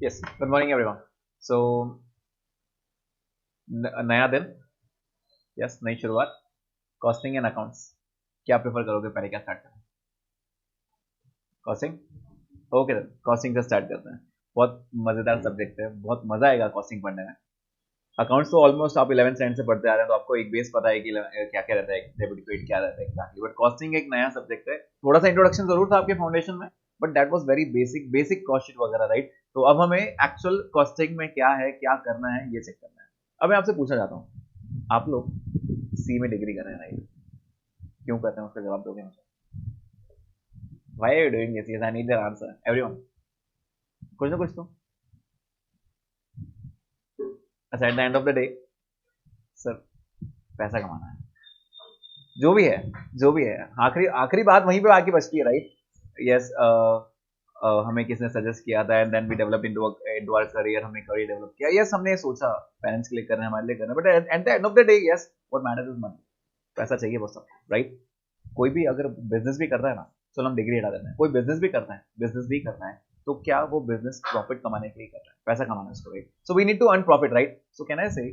Yes, good morning everyone. So नया दिन, yes, नई शुरुआत। कॉस्टिंग एंड अकाउंट्स, क्या प्रेफर करोगे? पहले क्या स्टार्ट करें? कॉस्टिंग। ओके, कॉस्टिंग से स्टार्ट करते हैं। बहुत मजेदार सब्जेक्ट है, बहुत मजा आएगा कॉस्टिंग पढ़ने में। अकाउंट्स तो ऑलमोस्ट आप 11th स्टैंडर्ड से पढ़ते आ रहे हैं, तो आपको एक बेस पता है कि क्या क्या रहता है, डेबिट क्रेडिट क्या रहता है एग्जैक्टली। बट कॉस्टिंग एक नया सब्जेक्ट है, थोड़ा सा इंट्रोडक्शन जरूर था आपके फाउंडेशन में, but that was very basic, basic cost sheet वगैरह, राइट? तो अब हमें एक्चुअल कॉस्टिंग में क्या है, क्या करना है, ये चेक करना है। अब मैं आपसे पूछना चाहता हूँ, आप लोग सी में डिग्री कर रहे हैं, राइट? क्यों करते हैं उसका जवाब दोगे मुझे? Why are you doing this? Yes, I need their answer everyone. कुछ ना कुछ तो। अच्छा, at the end of the day sir, पैसा कमाना है, जो भी है, जो भी है। आखिरी आखिरी बात वहीं पे आके बचती है, राइट? यस। हमें किसने सजेस्ट किया था, and then we develop into our career, हमने करियर डेवलप किया। यस, हमने सोचा पेरेंट्स के लिए करना है, हमारे लिए करना है, but at the end of the day, yes, what matters is money. पैसा चाहिए बस सबको, राइट? कोई भी अगर बिजनेस भी कर रहा है ना, चलो हम डिग्री हटा देते हैं, कोई बिजनेस भी करता है, बिजनेस भी करना है, तो क्या वो बिजनेस प्रॉफिट कमाने के लिए कर रहा है? पैसा कमाना है उसको, right? So we need to earn profit, right? So can I say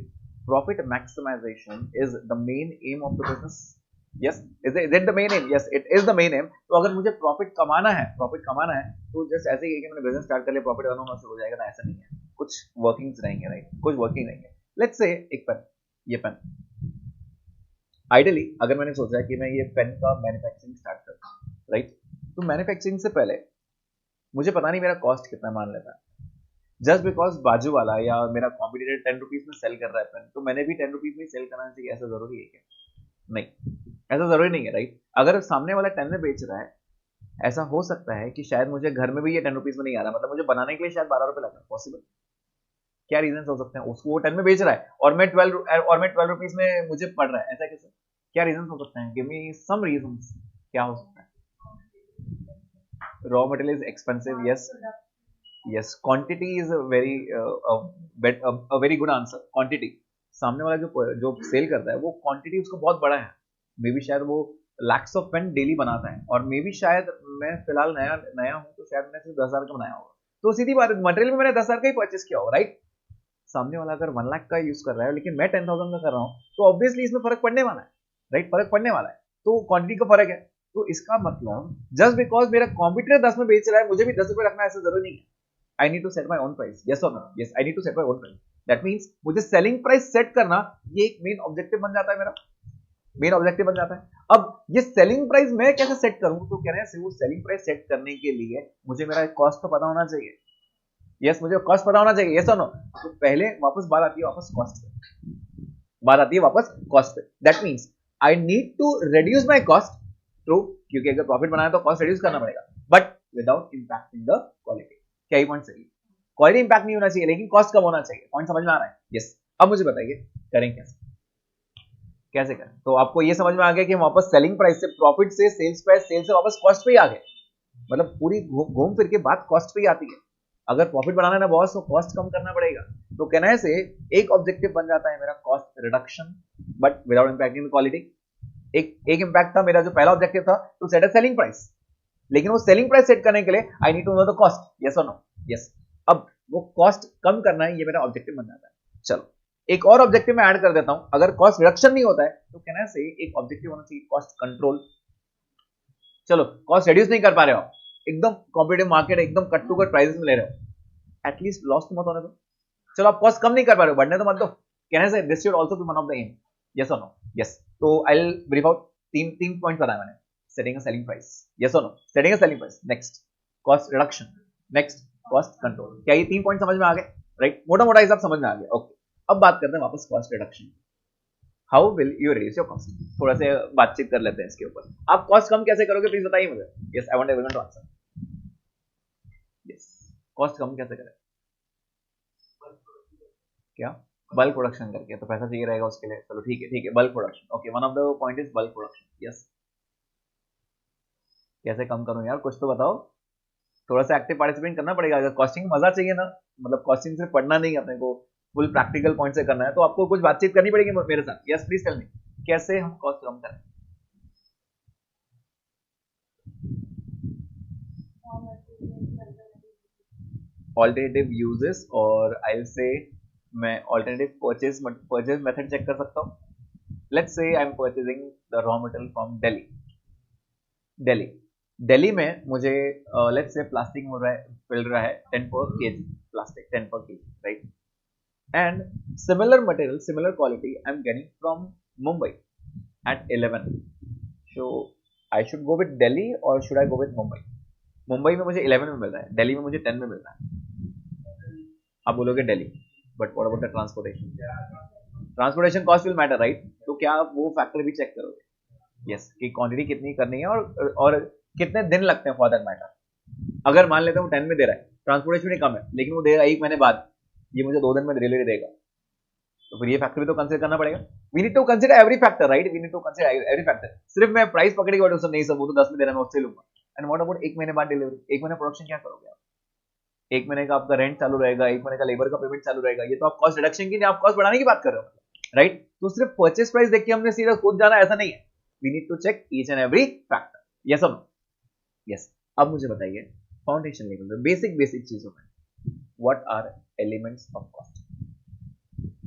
profit maximisation is the main aim of the business? Yes, is it the main aim? Yes, it is the main aim. तो अगर मुझे profit कमाना है, profit कमाना है, तो just ऐसे ही है कि मैंने बिजनेस स्टार्ट कर लिया, प्रॉफिट अर्न होना शुरू हो जाएगा, ना, ऐसा नहीं है। कुछ वर्किंग्स रहेंगे, राइट? कुछ वर्किंग रहेंगे। लेट्स से एक पेन, ये पेन, आइडियली अगर मैंने सोचा है कि मैं ये पेन का मैन्युफैक्चरिंग स्टार्ट करता हूँ, राइट? तो मैन्युफैक्चरिंग से पहले मुझे पता नहीं मेरा कॉस्ट कितना मान लेता है। जस्ट बिकॉज बाजू वाला या मेरा कॉम्पिटिटर 10 रुपीज में सेल कर रहा है पेन, तो मैंने भी 10 रुपीज में सेल करना चाहिए, ऐसा जरूरी है क्या? नहीं, ऐसा जरूरी नहीं है, राइट? अगर सामने वाला 10 में बेच रहा है, ऐसा हो सकता है कि शायद मुझे घर में भी ये 10 रुपीज में नहीं आ रहा, मतलब मुझे बनाने के लिए शायद 12 रुपए लग रहा है। पॉसिबल? क्या रीजन हो सकते हैं? उसको वो 10 में बेच रहा है और मैं 12 रुपीज में मुझे पड़ रहा है, ऐसा कैसे? क्या रीजन हो सकते हैं? Give me some reason. क्या हो सकता है? Raw material is expensive, yes. Yes, quantity is very very good answer. Quantity, सामने वाला जो सेल करता है, वो क्वांटिटी उसको बहुत बड़ा है। मे बी शायद वो लैक्स ऑफ पेन डेली बनाता है, और मे बी शायद मैं फिलहाल नया नया हूँ, तो शायद मैंने सिर्फ 10,000 का बनाया होगा। तो सीधी बात है, मटेरियल में मैंने 10,000 का ही परचेस किया होगा, राइट? सामने वाला अगर 1 लाख का यूज कर रहा है, लेकिन मैं 10,000 का कर रहा हूँ, तो ऑब्वियसली इसमें फर्क पड़ने वाला है, राइट? फर्क पड़ने वाला है। तो क्वांटिटी का फर्क है। तो इसका मतलब जस्ट बिकॉज मेरा कॉम्पिटिटर 10 में बेच रहा है, मुझे भी 10 रुपए रखना ऐसा जरूरी नहीं है। I need to set my own price, yes और no? Yes, I need to set my own price. That means मुझे सेलिंग प्राइस सेट करना, ये एक मेन ऑब्जेक्टिव बन जाता है मेरा, मेन ऑब्जेक्टिव बन जाता है। अब ये सेलिंग प्राइस मैं कैसे सेट करूं? तो कह रहे हैं वो सेलिंग प्राइस सेट करने के लिए मुझे मेरा कॉस्ट तो पता होना चाहिए। यस, मुझे कॉस्ट पता होना चाहिए, यस और नो? तो पहले वापस बात आती है वापस कॉस्ट पे, बात आती है वापस कॉस्ट पे। That means I need to reduce my cost, true, क्योंकि अगर प्रॉफिट बनाना है तो कॉस्ट रिड्यूस करना पड़ेगा, but without impacting the quality. क्या ही पॉइंट सही? क्वालिटी इंपैक्ट नहीं होना चाहिए, लेकिन कॉस्ट कम होना चाहिए। पॉइंट समझ में आ रहा है? यस। अब मुझे बताइए करें कैसे, कैसे करें? तो आपको ये समझ में आ गया कि हम वापस सेलिंग प्राइस से, प्रॉफिट से, सेल्स प्राइस, सेल्स से वापस कॉस्ट पे ही आ गए। मतलब पूरी घूम फिर के बात कॉस्ट पे ही आती है। अगर प्रॉफिट बढ़ाना है ना बॉस, तो कॉस्ट कम करना पड़ेगा। तो कहना से एक ऑब्जेक्टिव बन जाता है मेरा cost reduction, but without impacting the quality. एक इंपैक्ट था मेरा, जो पहला ऑब्जेक्टिव था, to set a selling price, लेकिन वो सेलिंग प्राइस सेट करने के लिए I need to know the cost, yes और नो? यस। अब वो कॉस्ट कम करना है, ये मेरा ऑब्जेक्टिव बन जाता है। चलो, एक और ऑब्जेक्टिव मैं ऐड कर देता हूं। अगर कॉस्ट रिडक्शन नहीं होता है, तो कहना से एक ऑब्जेक्टिव होना चाहिए कॉस्ट कंट्रोल। चलो, कॉस्ट रिड्यूस नहीं कर पा रहे हो, एकदम कॉम्पिटिटिव मार्केट, एकदम कट टू कट प्राइसेस में ले रहे हो, एटलीस्ट लॉस तो मत होने दो। चलो, आप कॉस्ट कम नहीं कर पा रहे हो, बढ़ने तो मत दो। कहने से this should also be one of the aim, yes और नो? यस। तो आई विल ब्रीफ आउट तीन तीन पॉइंट बताया मैंने। Setting a selling price, yes और no? Setting a selling price, next cost reduction, next cost control. क्या ये 3 point समझ में आ गए? राइट, मोटा मोटा हिसाब समझ में आ गया। ओके, अब बात करते हैं वापस cost reduction. How will you reduce your cost? थोड़ा से बातचीत कर लेते हैं इसके ऊपर। आप कॉस्ट कम कैसे करोगे, प्लीज बताइए मुझे। Yes, I want everyone to answer. Yes, cost कम कैसे करें? क्या? बल्क प्रोडक्शन करके, तो पैसा चाहिए रहेगा उसके लिए। चलो ठीक है, ठीक है, bulk production. Okay, one of the point is bulk production. Yes, कैसे कम करूं यार, कुछ तो बताओ। थोड़ा सा एक्टिव पार्टिसिपेट करना पड़ेगा। अगर कॉस्टिंग मजा चाहिए ना, मतलब कॉस्टिंग से पढ़ना नहीं है अपने को, फुल प्रैक्टिकल पॉइंट से करना है, तो आपको कुछ बातचीत करनी पड़ेगी मेरे साथ। यस, प्लीज टेल मी, कैसे हम कॉस्ट कम करें? ऑल्टरनेटिव यूजेस और आई विल से मैं ऑल्टरनेटिव परचेज मेथड चेक कर सकता हूँ. Let's say I am purchasing the raw material from Delhi. Delhi Delhi में मुझे लेट्स से प्लास्टिक मिल रहा है 10 पर केजी, प्लास्टिक 10 पर KG, right. And similar material, similar quality I am getting from Mumbai at 11. So I should go with Delhi और should I go with Mumbai? Mumbai में मुझे 11 में मिल रहा है, दिल्ली में मुझे 10 में मिल रहा है. आप बोलोगे Delhi, but what about the transportation? Transportation cost will matter, right. तो क्या आप वो फैक्टर भी चेक करोगे? यस, कि क्वांटिटी कितनी करनी है और कितने दिन लगते हैं फॉर दैट मैटर. अगर मान लेते हैं वो 10 में दे रहा है, ट्रांसपोर्टेशन भी कम है, लेकिन वो दे रहा है 1 महीने बाद, ये मुझे 2 दिन में डिलीवरी देगा, तो फिर ये फैक्टर भी तो कंसीडर करना पड़ेगा. We need to consider every factor, right. We need to consider every factor. सिर्फ मैं प्राइस पकड़ के बैठूं, नहीं सर वो तो 10 में दे रहा है, मैं उससे लूंगा. एंड व्हाट अबाउट 1 महीने बाद डिलीवरी? 1 महीने प्रोडक्शन क्या करोगे आप? 1 महीने का आपका रेंट चालू रहेगा, 1 महीने का लेबर का पेमेंट चालू रहेगा. ये तो आप कॉस्ट रिडक्शन की नहीं, आप कॉस्ट बढ़ाने की बात कर रहे हो, राइट. तो सिर्फ परचेस प्राइस देख के हमने सीधा कूद जाना ऐसा नहीं है. We need to check each and every factor. Yes और नो? यस. अब मुझे बताइए फाउंडेशन लेवल पे बेसिक चीजों में what are elements of cost.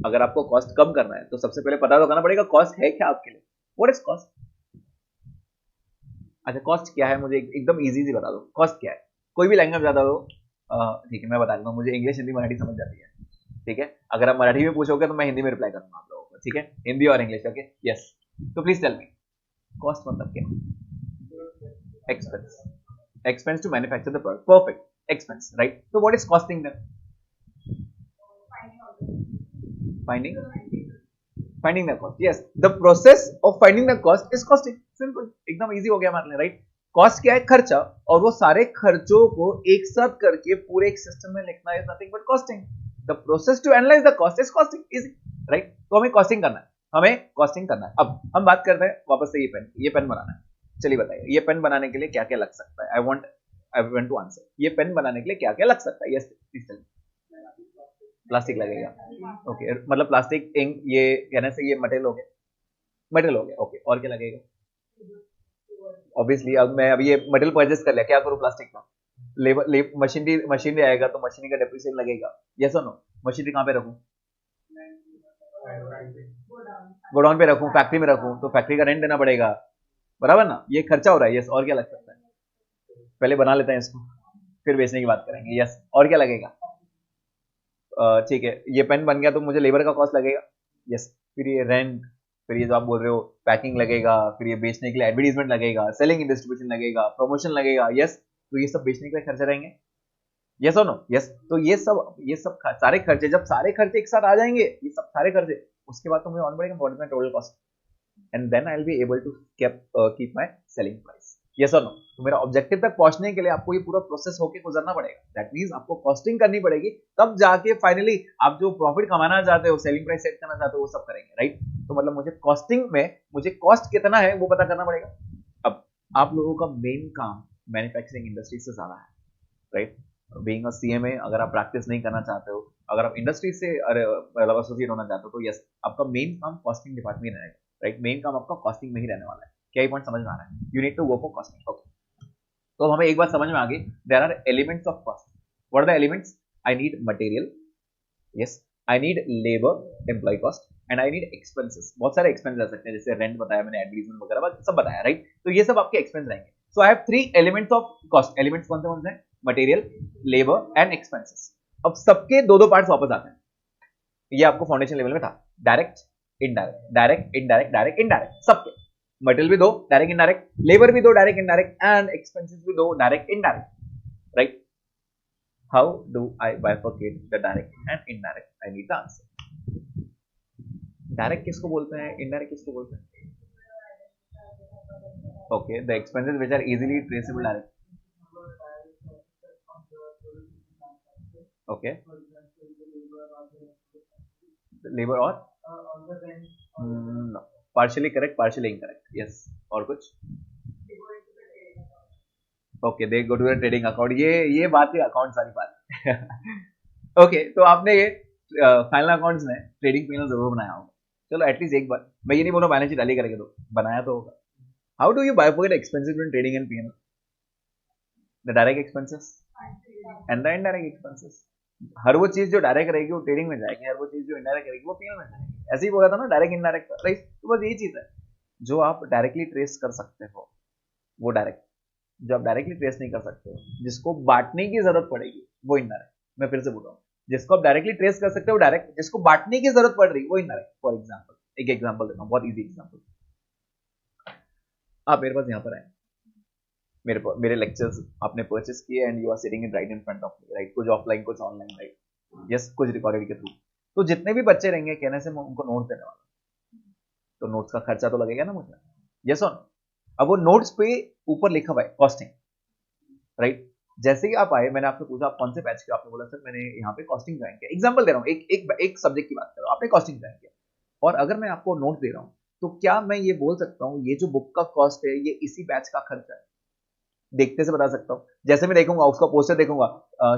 अगर आपको कॉस्ट कम करना है तो सबसे पहले पता तो करना पड़ेगा कॉस्ट है क्या आपके लिए. What is cost? अच्छा, कॉस्ट क्या है मुझे एकदम इजी बता दो. कॉस्ट क्या है? कोई भी लैंग्वेज बता दो. ठीक है, मैं बता दूंगा. मुझे इंग्लिश, हिंदी, मराठी समझ जाती है, ठीक है. अगर आप मराठी में पूछोगे तो मैं हिंदी में रिप्लाई करूंगा आप लोगों को, ठीक है. हिंदी और इंग्लिश, ओके. यस. तो प्लीज टेल मी कॉस्ट मतलब क्या? Expense. Expense to manufacture the product. Perfect. Expense, right. तो what is costing then? Finding the cost. Yes, the process of finding the cost is costing. Simple, एकदम easy हो गया हमारे लिए, right. Cost क्या है? खर्चा. और वो सारे खर्चों को एक साथ करके पूरे एक सिस्टम में लिखना is nothing but costing. The process to analyse the cost is costing. Easy, right. तो हमें कॉस्टिंग करना है, हमें कॉस्टिंग करना है. अब हम बात करते हैं वापस से ये पेन बनाना है. चलिए बताइए, ये पेन बनाने के लिए क्या क्या लग सकता है? I want to answer. ये पेन बनाने के लिए क्या क्या लग सकता है? Yes please tell. प्लास्टिक लगेगा, ओके. मतलब प्लास्टिक, इंक, ये कहने से ये मटेरियल हो गया, ओके. और क्या लगेगा? ऑब्वियसली अब ये मटेरियल परचेस कर लिया, क्या करूं प्लास्टिक का? लेबर मशीनरी आएगा तो मशीनरी का डेप्रिसिएशन लगेगा. यस और नो? मशीनरी कहां पे रखूं? गोडाउन पे रखूं, फैक्ट्री में रखूं तो फैक्ट्री का रेंट देना पड़ेगा, बराबर ना. ये खर्चा हो रहा है. यस. और क्या लग सकता है? पहले बना लेते हैं इसको, फिर बेचने की बात करेंगे. यस. और क्या लगेगा? ठीक है, ये पेन बन गया तो मुझे लेबर का कॉस्ट लगेगा. यस. फिर ये रेंट, फिर ये जो आप बोल रहे हो पैकिंग लगेगा, फिर ये बेचने के लिए एडवर्टीजमेंट लगेगा, सेलिंग एंड डिस्ट्रीब्यूशन लगेगा, प्रमोशन लगेगा. यस. तो ये सब बेचने के लिए खर्चे रहेंगे. यस और नो? यस. तो ये सब सारे खर्चे, जब सारे खर्चे एक साथ आ जाएंगे, ये सब सारे खर्चे, उसके बाद तो मुझे ऑन पड़ेगा what is my total cost, and then I will be able to keep my selling price. Yes और नो? तो मेरा ऑब्जेक्टिव तक पहुंचने के लिए आपको ये पूरा प्रोसेस होके गुजरना पड़ेगा. दैट मींस आपको कॉस्टिंग करनी पड़ेगी, तब जाके फाइनली आप जो प्रॉफिट कमाना चाहते हो, सेलिंग प्राइस सेट करना चाहते हो, वो सब करेंगे, राइट. तो मतलब मुझे कॉस्टिंग में मुझे कॉस्ट कितना है वो पता करना पड़ेगा. अब आप लोगों का मेन काम मैन्युफैक्चरिंग इंडस्ट्री से ज्यादा है, राइट. बीइंग अ सीएमए, अगर आप प्रैक्टिस नहीं करना चाहते हो, अगर आप इंडस्ट्री से एसोसिएट होना चाहते हो, तो यस, आपका मेन काम कॉस्टिंग डिपार्टमेंट में रहेगा, राइट. मेन काम आपका कॉस्टिंग में ही रहने वाला है. क्या ये पॉइंट समझ में आ रहा है? You need to go for costing, okay. तो हमें एक बात समझ में आ गई, there are elements of cost. What are the elements? I need material, yes. I need labour, employ cost, and I need expenses. बहुत सारे एक्सपेंस आ सकते हैं, जैसे रेंट बताया मैंने, एडवर्टाइजमेंट वगैरह सब बताया, राइट. तो ये सब आपके एक्सपेंस रहेंगे. So I have 3 elements of cost. Elements कौन से हैं? Material, labour and expenses. अब सबके दो पार्ट्स वापस आते हैं. ये आपको फाउंडेशन लेवल में था, direct, indirect, direct, indirect, direct, indirect. सबके मटेरियल भी दो, डायरेक्ट इनडायरेक्ट, लेबर भी दो, डायरेक्ट इनडायरेक्ट, एंड एक्सपेंसेस भी दो, direct indirect, right. How do I bifurcate the direct and indirect? I need the answer. Direct किसको बोलते हैं, इनडायरेक्ट किसको बोलते हैं? Okay, the expenses which are easily traceable direct. Okay, labour और partially correct, partially incorrect. Yes. और कुछ? Okay, they go to the trading account. ये बात है, अकाउंट सारी बात. ओके, तो आपने ये फाइनल अकाउंट्स में ट्रेडिंग पीएनएल जरूर बनाया होगा. चलो एटलीस्ट एक बार, मैं ये नहीं बोलूं बैलेंस शीट डाली करके, तो बनाया तो होगा. How do you bifurcate expenses in trading and PNL? The direct expenses, and the indirect expenses. हर वो चीज जो डायरेक्ट रहेगी वो ट्रेडिंग में जाएगी, हर वो चीज जो इनडायरेक्ट रहेगी वो पीएल में जाएगी। ऐसे ही बोला था ना डायरेक्ट इनडायरेक्ट, राइट? तो बस यही चीज है, जो आप डायरेक्टली ट्रेस कर सकते हो वो डायरेक्ट, जो आप डायरेक्टली ट्रेस नहीं कर सकते हो, जिसको बांटने की जरूरत पड़ेगी वो इनडायरेक्ट। मैं फिर से बोल रहा हूँ, जिसको आप डायरेक्टली ट्रेस कर सकते हो डायरेक्ट, जिसको बांटने की जरूरत पड़ रही है वो इनडायरेक्ट। फॉर एग्जाम्पल एक एग्जाम्पल देता हूँ, बहुत ईजी एग्जाम्पल। आप मेरे पास यहाँ पर आए, मेरे लेक्चर्स आपने परचेस किए and you are sitting in right in front of me, right? कुछ ऑफलाइन कुछ ऑनलाइन, राइट? यस, कुछ रिकॉर्डेड के थ्रू। तो जितने भी बच्चे रहेंगे कहने से मैं उनको नोट देने वाला, तो नोट्स का खर्चा तो लगेगा ना मुझे, यस और नो? अब वो नोट्स पे ऊपर लिखा हुआ है कॉस्टिंग, राइट? जैसे ही आप आए, मैंने आपसे पूछा आप कौन से बैच के, आपने बोला सर मैंने यहाँ पे कॉस्टिंग ज्वाइन किया। एग्जांपल दे रहा हूँ, एक सब्जेक्ट की बात कर रहा हूँ, आपने कॉस्टिंग ज्वाइन किया, और अगर मैं आपको नोट दे रहा हूँ तो क्या मैं ये बोल सकता हूँ ये जो बुक का कॉस्ट है ये इसी बैच का खर्चा है? देखते से बता सकता हूँ, जैसे मैं देखूंगा उसका पोस्टर देखूंगा,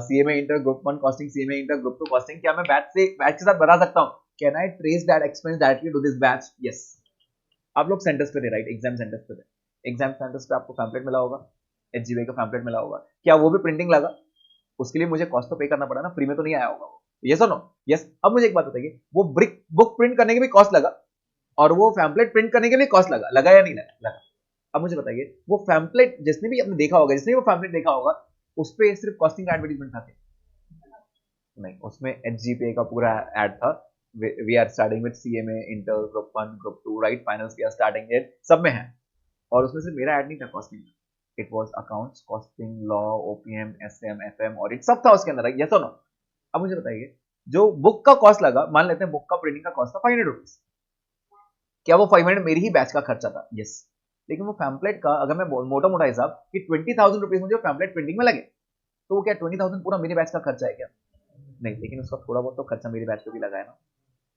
CMA inter group 1 costing, CMA inter group 2 costing, क्या मैं बैच के साथ बता सकता हूँ? Can I trace that expense directly to this batch? Yes. आप लोग सेंटर्स पे थे, राइट? एग्जाम सेंटर्स पे थे, एग्जाम सेंटर्स पे आपको पैम्पलेट मिला होगा, एचजीबी का पैम्पलेट मिला होगा, क्या वो भी प्रिंटिंग लगा? उसके लिए मुझे कॉस्ट तो पे करना पड़ा ना, फ्री में तो नहीं आया होगा वो, यस और नो? यस। अब मुझे एक बात बताइए, वो बुक प्रिंट करने के भी कॉस्ट लगा और वो पैम्पलेट प्रिंट करने के भी कॉस्ट लगा या नहीं लगा? अब मुझे बताइए, वो पैम्पलेट जिसने भी आपने देखा होगा, जिसने भी वो पैम्पलेट देखा होगा, उस पर सिर्फ कॉस्टिंग एडवर्टीजमेंट था? नहीं, उसमें एचजीपीए का पूरा एड था। We are starting with CMA inter group 1 group 2, right? Finals we are starting it, सब में है। और उसमें सिर्फ मेरा ऐड नहीं था costing, it was accounts, costing, law, OPM, SM, FM, audit, सब था उसके अंदर, यस और नो? अब मुझे बताइए, जो बुक का कॉस्ट लगा, मान लेते हैं बुक का प्रिंटिंग का कॉस्ट था 500 रुपीज, क्या वो 500 मेरी ही बैच का खर्चा था? यस। लेकिन वो पैम्पलेट का अगर मैं मोटा मोटा हिसाब कि 20,000 रुपीज मुझे पैम्पलेट प्रिंटिंग में लगे, तो वो क्या 20,000 पूरा मेरे बैच का खर्चा है क्या? नहीं, लेकिन उसका थोड़ा बहुत तो खर्चा मेरे बैच पे भी लगा है ना,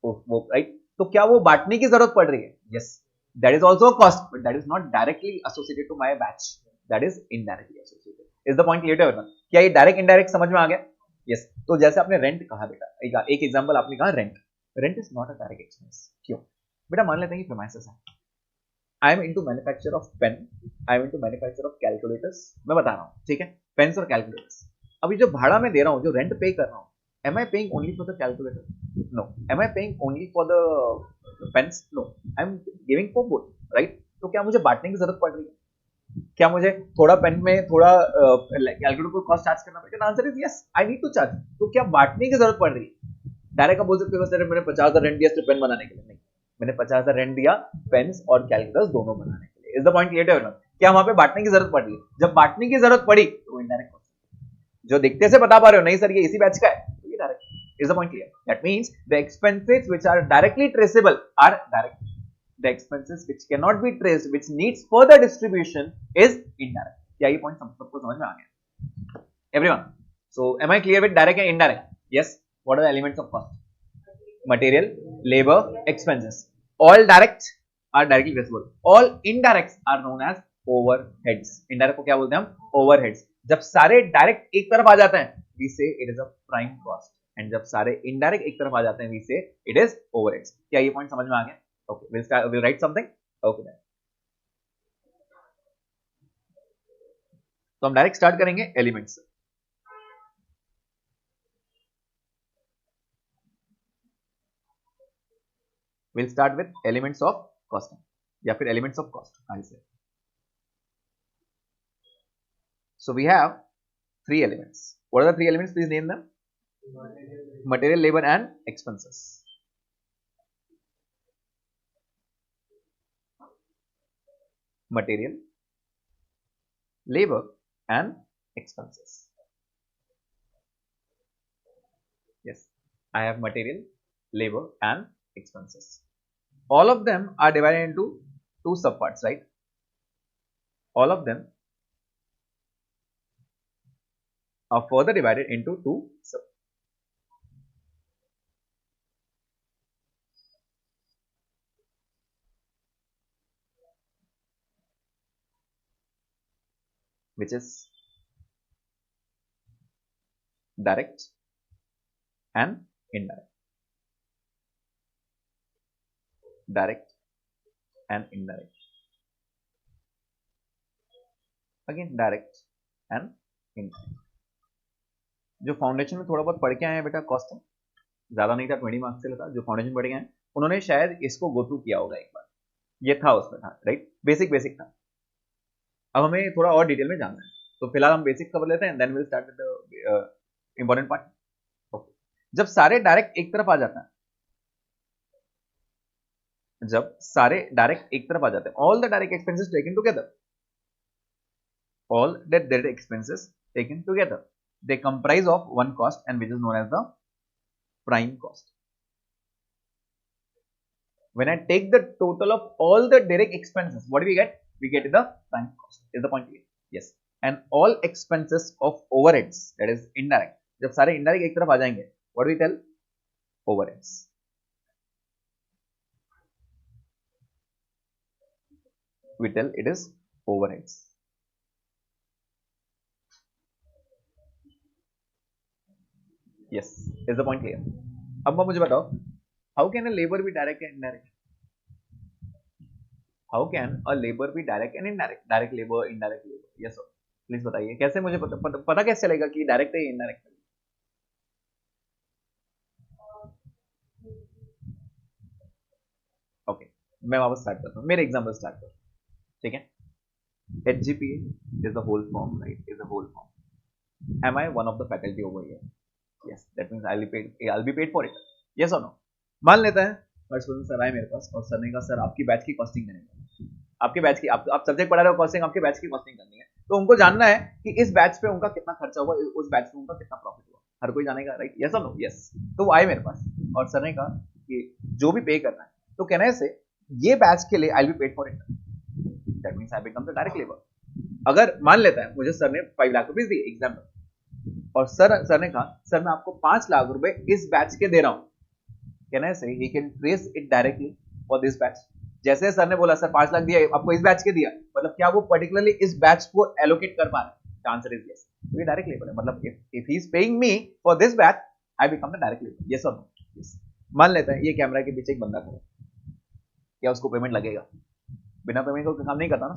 वो राइट? तो क्या वो बांटने की जरूरत पड़ रही है? Yes, that is also cost, but that is not directly associated to my batch, that is indirectly associated. Is the point clear? क्या ये डायरेक्ट इनडायरेक्ट समझ में आ गया? यस। तो जैसे आपने रेंट कहा बेटा, एक एग्जाम्पल आपने कहा rent, rent is not a direct expense. क्यों बेटा? मान लेते हैं कि प्रीमाइसेस है, I am into manufacture of pen, I am into manufacture of calculators, मैं बता रहा हूँ, ठीक है? पेन्स और कैलकुलेटर्स। अभी जो भाड़ा मैं दे रहा हूँ, जो रेंट पे कर रहा हूँ, am I paying only for the calculator? No. Am I paying only for the pens? No. I'm giving for both, right? तो क्या मुझे बांटने की जरूरत पड़ रही है? क्या मुझे थोड़ा पेन में थोड़ा कैलकुलेटर को कॉस्ट चार्ज करना पड़ेगा? Answer is yes, I need to charge. तो क्या बांटने की जरूरत पड़ रही है? डायरेक्ट आप बोल सकते हो सर मैंने 50,000 रेंट दिया सिर्फ पेन बनाने के लिए, नहीं, मैंने 50,000 रेंट दिया पेन्स और कैलकुलेटर्स दोनों बनाने के लिए। Is the point clear? क्या वहां पे बांटने की जरूरत पड़ रही है? जब बांटने की जरूरत पड़ी तो इनडायरेक्ट कॉस्ट, जो दिखते से बता पा रहे हो नहीं सर ये इसी बैच का है, तो ये direct. Is the point clear? That means the expenses which are directly traceable are direct, the expenses which can not be traced which needs further distribution is indirect. क्या ये पॉइंट सबको समझ में आ गया everyone? So am I clear with direct and indirect? Yes. What are the elements of cost? material, labor, expenses. All direct are directly traceable. All indirects are known as overheads. Indirect को क्या बोलते हैं हम? Overheads. जब सारे direct एक तरफ आ जाते हैं we say it is a prime cost, and जब सारे इनडायरेक्ट एक तरफ आ जाते हैं we say it is overheads. क्या ये पॉइंट समझ में आ गया? Okay, we'll write something. Okay then. तो हम डायरेक्ट स्टार्ट करेंगे एलिमेंट्स से। We'll start with elements of costing या फिर elements of cost, I say. So we have three elements. What are the three elements? Please name them. Material, labor, and expenses. Material, labor, and expenses. Yes, I have material, labor, and expenses. All of them are divided into two subparts, right? All of them are further divided into two subparts. Which is direct and indirect. Direct and indirect. Again, direct and indirect. जो foundation में थोड़ा बहुत पढ़ के आए हैं बेटा costing, ज्यादा नहीं था 20 मार्क्स से था, जो फाउंडेशन पढ़ के आए उन्होंने शायद इसको गो थ्रू किया होगा एक बार, ये था उसमें था, राइट, बेसिक बेसिक था। अब हमें थोड़ा और डिटेल में जानना है, तो फिलहाल हम बेसिक कवर लेते हैं, then will start with the important part. Okay, जब सारे डायरेक्ट एक तरफ आ जाता है, जब सारे डायरेक्ट एक तरफ आ जाते हैं, all the direct expenses taken together, all the direct expenses taken together, they comprise of one cost and which is known as the prime cost. When I take the total of all the direct expenses, what do we get? We get the prime cost. Is the point clear? Yes. And all expenses of overheads, that is indirect, जब सारे indirect एक तरफ आ जाएंगे, what do we tell? Overheads. We tell it is overheads. Yes, is the point clear? अब मुझे बताओ, how can a labor be direct and indirect? How can a labor be direct and indirect? Direct labor, indirect labor. Yes sir. Please बताइए कैसे, मुझे पता कैसे चलेगा कि डायरेक्ट है या इनडायरेक्ट है? ओके, मैं वापस स्टार्ट करता हूँ, मेरे एग्जांपल स्टार्ट करता हूँ, ठीक है? HGPA is the whole form, right? Is the whole form. Am I one of the faculty over here? Yes, that means I'll be paid for it. Yes or no? मान लेते हैं first person sir आए मेरे पास और sir ने कहा sir आपकी batch की कॉस्टिंग करेंगे, आपके बैच की, आप सब्जेक्ट पढ़ा रहे हो कॉस्टिंग, आपके बैच की कॉस्टिंग करनी है, तो उनको जानना है कि इस बैच पे उनका कितना खर्चा हुआ, उस बैच में उनका कितना प्रॉफिट हुआ, हर कोई जानेगा, राइट? यस और नो? यस। तो वो आए मेरे पास और सर ने कहा कि जो भी पे करना है, तो कहना है से ये बैच के लिए आई will be paid for it, that means I become the direct labour. अगर मान लेता है मुझे सर ने 5 लाख रुपए दिए एग्जाम्पल, और सर ने कहा सर मैं आपको 5 लाख रुपए इस बैच के दे रहा हूं, कैन आई से he can trace it directly for this batch. जैसे सर ने बोला सर 5 लाख दिया आपको इस बैच के दिया, मतलब क्या वो पर्टिकुलरली इस बैच को एलोकेट कर पा रहे हैं? द आंसर इज यस, ये डायरेक्ट लेबर है, मतलब if he is paying me for this batch I become the direct labour. Yes और नो? यस। मान लेते हैं ये कैमरा के पीछे एक बंदा खड़ा, क्या उसको पेमेंट लगेगा? बिना पेमेंट को काम नहीं करता ना,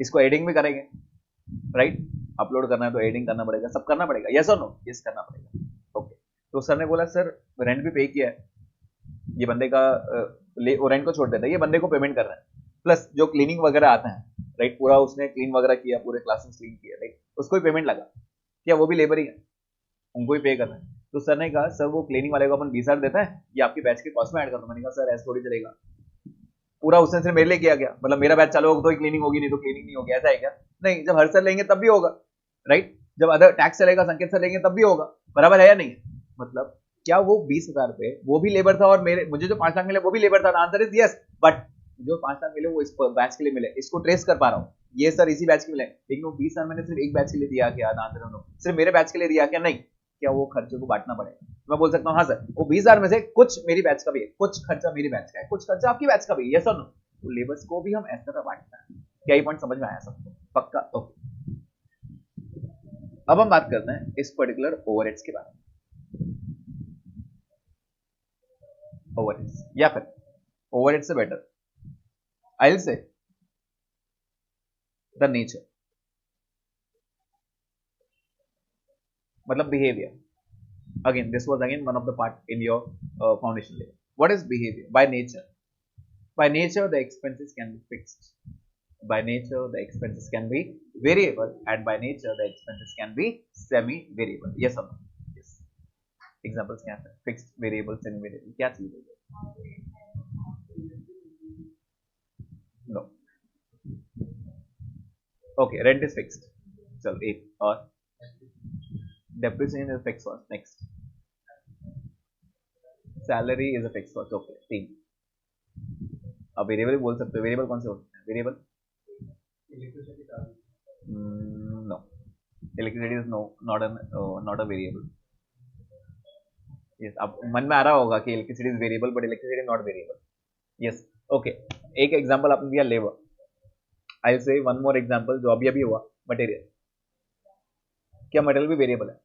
इसको एडिंग भी करेंगे, राइट? अपलोड करना है तो एडिंग करना पड़ेगा, सब करना पड़ेगा, यस और नो? यस करना पड़ेगा। ओके, तो सर ने बोला सर रेंट भी पे किया है, ये बंदे का वो रेंट को छोड़ देता है, ये बंदे को पेमेंट कर रहा है, प्लस जो क्लीनिंग वगैरह आता है, राइट, पूरा उसने क्लीन वगैरह किया, पूरे क्लासेस क्लीन किया, राइट, उसको भी पेमेंट लगा, क्या वो भी लेबर ही है? उनको भी पे करना है। तो सर ने कहा सर वो क्लीनिंग वाले को अपन 20,000 देता है, ये आपकी बैच के कॉस्ट में ऐड कर दो। मैंने कहा सर ऐसा थोड़ी चलेगा, पूरा उसने सिर्फ मेरे लिए किया गया, मतलब मेरा बैच चालू होगा तो ही क्लीनिंग होगी, नहीं तो क्लीनिंग नहीं होगी, ऐसा है क्या? नहीं, जब हर सर लेंगे तब भी होगा, राइट? जब अदर टैक्स चलेगा, संकेत सर लेंगे तब भी होगा, बराबर है या नहीं? मतलब क्या वो 20,000 रुपए वो भी लेबर था और मुझे जो 5 लाख मिले वो भी लेबर था? आंसर इज यस, बट जो 5 लाख मिले वो इस बैच के लिए मिले, इसको ट्रेस कर पा रहा हूँ, ये सर इसी बैच के मिले, लेकिन वो 20,000 मैंने सिर्फ एक बैच के लिए दिया क्या? आंसर सिर्फ मेरे बैच के लिए दिया क्या? नहीं, क्या वो खर्चे को बांटना पड़ेगा? मैं बोल सकता हूँ हाँ सर वो 20,000 में से कुछ मेरी बैच का भी है, कुछ खर्चा मेरी बैच का है, कुछ खर्चा आपकी बैच का भी है, यस और नो? तो लेबर्स को भी हम इस तरह बांटना है। क्या ये पॉइंट समझ में आया सबको? पक्का? ओके, अब हम बात करते हैं इस पर्टिकुलर ओवरहेड्स के बारे में। ओवरहेड्स या फिर ओवरहेड से better I will say the nature, मतलब behaviour. Again, this was again one of the part in your foundation layer. What is behavior? By nature, the expenses can be fixed. By nature, the expenses can be variable, and by nature, the expenses can be semi-variable. Yes or no? Yes. Examples क्या है? Fixed, variable, semi-variable. क्या चीज है? No. Okay, rent is fixed. चलो एक और depreciation is fixed cost. Next. Salary is a fix cost. Okay, 3। अब variable बोल सकते हो, वेरिएबल कौन से होते हैं? Variable no, electricity is no not a variable. Yes, अब मन में आ रहा होगा कि electricity is variable but electricity not variable. Yes, okay, एक एग्जांपल आपने दिया लेबर, आई से वन मोर एग्जांपल जो अभी हुआ, मटेरियल। क्या मटेरियल भी वेरिएबल है?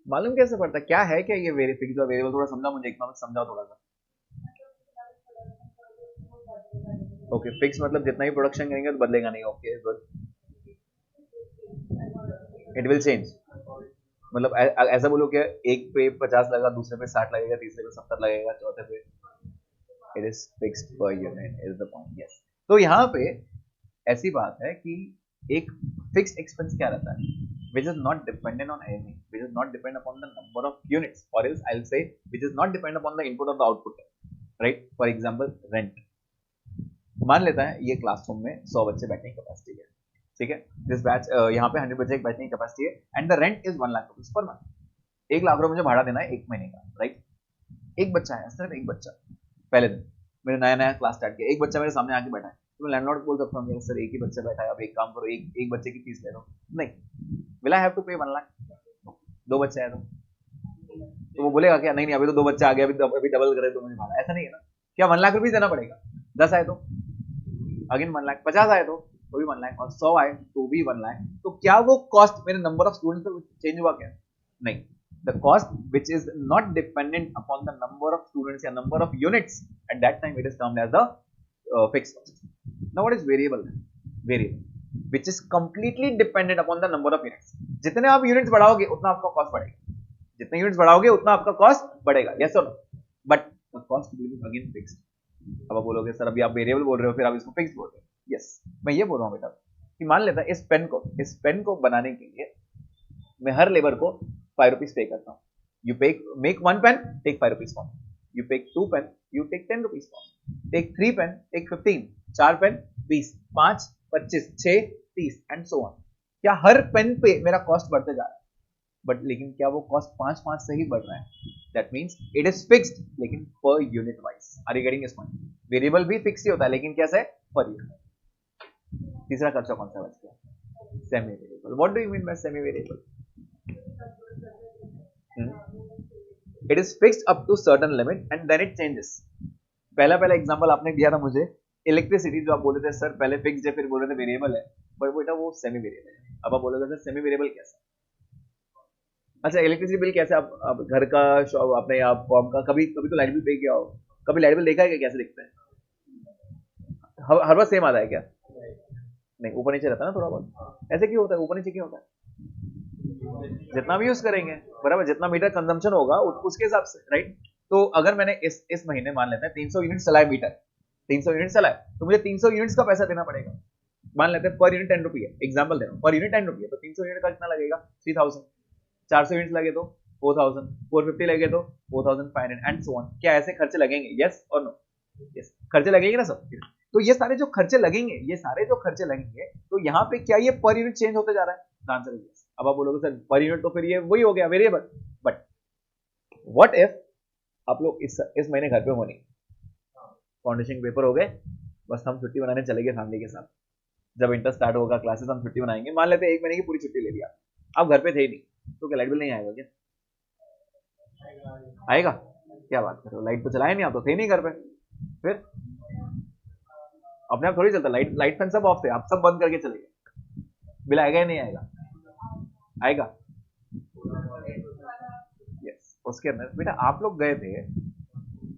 मालूम कैसे पड़ता है? क्या है क्या ये फिक्स और वेरिएबल? थोड़ा समझा मुझे, इकोनॉमिक्स समझाओ थोड़ा सा। ओके, फिक्स मतलब जितना ही प्रोडक्शन करेंगे तो बदलेगा नहीं। Okay, good, it will change. मतलब ऐसा बोलो कि एक पे 50 लगा, दूसरे पे 60 लगेगा, तीसरे पे 70 लगेगा, चौथे पे इट इज फिक्स्ड पर unit is the point. Yes, तो यहाँ पे ऐसी बात है कि एक फिक्स्ड एक्सपेंस क्या रहता है, which is not dependent on anything, which is not dependent upon the number of units, or else I'll say which is not dependent upon the input or the output, right? For example, rent। मान लेता है ये classroom में 100 बच्चे बैठने की capacity है, ठीक है, दिस बैच यहाँ पे 100 बच्चे बैठने की कैपेसिटी है, and the rent is 1 lakh rupees per month. 1 lakh रुपए मुझे भाड़ा देना है एक महीने का, राइट? एक बच्चा है, सिर्फ एक बच्चा, पहले दिन मेरे नया नया क्लास स्टार्ट किया, एक बच्चा मेरे सामने आके बैठा है, तो मैं लैंडलॉर्ड बोल सकता हूँ सर एक ही बच्चा बैठा है, अब एक काम करो, एक बच्चे की फीस ले लो। नहीं, विल आई हैव टू पे 1 लाख? दो बच्चे हैं तो वो बोलेगा क्या नहीं नहीं अभी तो 2 बच्चे आ गए, अभी डबल करे तो मुझे भाड़ा, ऐसा नहीं है ना। क्या 1 लाख रुपीज देना पड़ेगा? 10 आए तो अगेन 1 लाख, 50 आए तो भी 1 लाख, और 100 आए तो भी 1 लाख। तो क्या वो कॉस्ट मेरे नंबर ऑफ स्टूडेंट्स पर चेंज हुआ क्या? नहीं, the cost which is not dependent upon the number of students or number of units, at that time it is termed as the fixed cost. Now what is variable? Variable which is completely dependent upon the number of units। जितने आप units बढ़ाओगे उतना आपका cost बढ़ेगा, जितने units बढ़ाओगे उतना आपका cost बढ़ेगा, yes और no? But the cost will be again fixed. अब आप बोलोगे सर अभी आप वेरिएबल बोल रहे हो, फिर आप इसको फिक्स्ड बोल रहे हो। यस, मैं ये बोल रहा हूँ बेटा कि मान लेता है इस पेन को बनाने के लिए मैं हर लेबर को 5 रुपीज पे करता हूँ। You make 1 pen, take 5 rupees from. You take 2 pen, you take 10 rupees from. Take 3 pen, take 15। 4 pen 20, 5 25, 6 30 and so on. क्या हर पेन पे मेरा कॉस्ट बढ़ते जा रहा है? बट लेकिन क्या वो कॉस्ट 5 से ही बढ़ रहा है? That means it is fixed, लेकिन पर unit wise. Are you getting this point? Variable भी फिक्स ही होता है, लेकिन कैसे? Per unit. तीसरा खर्चा कौन सा बच गया? Semi variable. What do you mean by semi variable? It is fixed up to certain limit and then it changes। पहला एग्जांपल आपने दिया था मुझे इलेक्ट्रिसिटी, जो आप बोले थे सर पहले फिक्स्ड है फिर बोल रहे थे वेरिएबल है, बट बेटा वो सेमी वेरिएबल है। अब आप बोलोगे सर सेमी वेरिएबल कैसे? अच्छा, इलेक्ट्रिसिटी बिल कैसे? आप घर का शॉप अपने आप फॉर्म का कभी तो लाइट बिल पे किया हो, कभी लाइट बिल देखा है क्या कैसे दिखता है? हर बार सेम आता है क्या? नहीं, ऊपर नीचे रहता है ना थोड़ा बहुत। ऐसे क्यों होता है? ऊपर नीचे क्यों होता है? जितना भी यूज करेंगे, बराबर, जितना मीटर कंजम्पशन होगा उसके हिसाब से, राइट? तो अगर मैंने इस महीने मान लेते हैं 300 यूनिट चलाए, मीटर 300 यूनिट चलाए, तो मुझे 300 यूनिट्स का पैसा देना पड़ेगा। मान लेते हैं पर यूनिट 10 रुपये है, एग्जाम्पल दे रहा हूँ, पर यूनिट 10 रुपये, तो 300 यूनिट का कितना लगेगा? 3000। 400 यूनिट लगे तो 4000, 450 लगे तो 4500 एंड सो ऑन। क्या ऐसे खर्चे लगेंगे? यस और नो? यस, खर्चे लगेंगे ना सब। तो ये सारे जो खर्चे लगेंगे, तो यहाँ पे क्या ये पर यूनिट चेंज होते जा रहा है? Answer is yes. अब आप बोलोगे सर पर यूनिट तो फिर ये वही हो गया वेरिएबल, बट व्हाट इफ आप लोग इस महीने घर पे हो नहीं, फाउंडेशन पेपर हो गए, बस हम छुट्टी बनाने चले गए फैमिली के साथ, जब इंटर स्टार्ट होगा क्लासेस हम छुट्टी बनाएंगे, मान लेते हैं 1 महीने की पूरी छुट्टी ले लिया, आप घर पे थे ही नहीं, तो क्या लाइट बिल नहीं आएगा क्या? आएगा। क्या बात कर रहे हो, लाइट तो चलाए नहीं, आप तो थे नहीं घर पे, फिर अपने आप थोड़ी चलता, लाइट फैन सब ऑफ थे, आप सब बंद करके चले गए, बिल आएगा या नहीं आएगा? आएगा। यस, उसके अंदर बेटा आप लोग गए थे,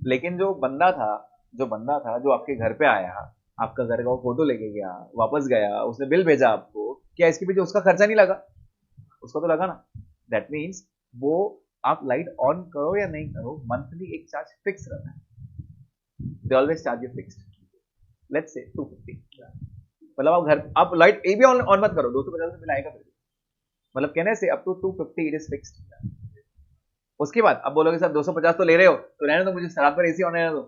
लेकिन जो बंदा था जो आपके घर पे आया, आपका घर का फोटो लेके गया, वापस गया, उसने बिल भेजा आपको, क्या इसके पीछे उसका खर्चा नहीं लगा? उसका तो लगा ना। दैट मीन्स वो आप लाइट ऑन करो या नहीं करो, मंथली एक चार्ज फिक्स रहता है। They always charge you fixed, let's say 250। मतलब आप लाइट ए भी ऑन मत करो, 250 बिल आएगा फिर, मतलब कहने से up to 250 it is fixed. उसके बाद अब बोलोगे सर 250 तो ले रहे हो, तो रहने दो, मुझे रात पर एसी ऑन रहने दो,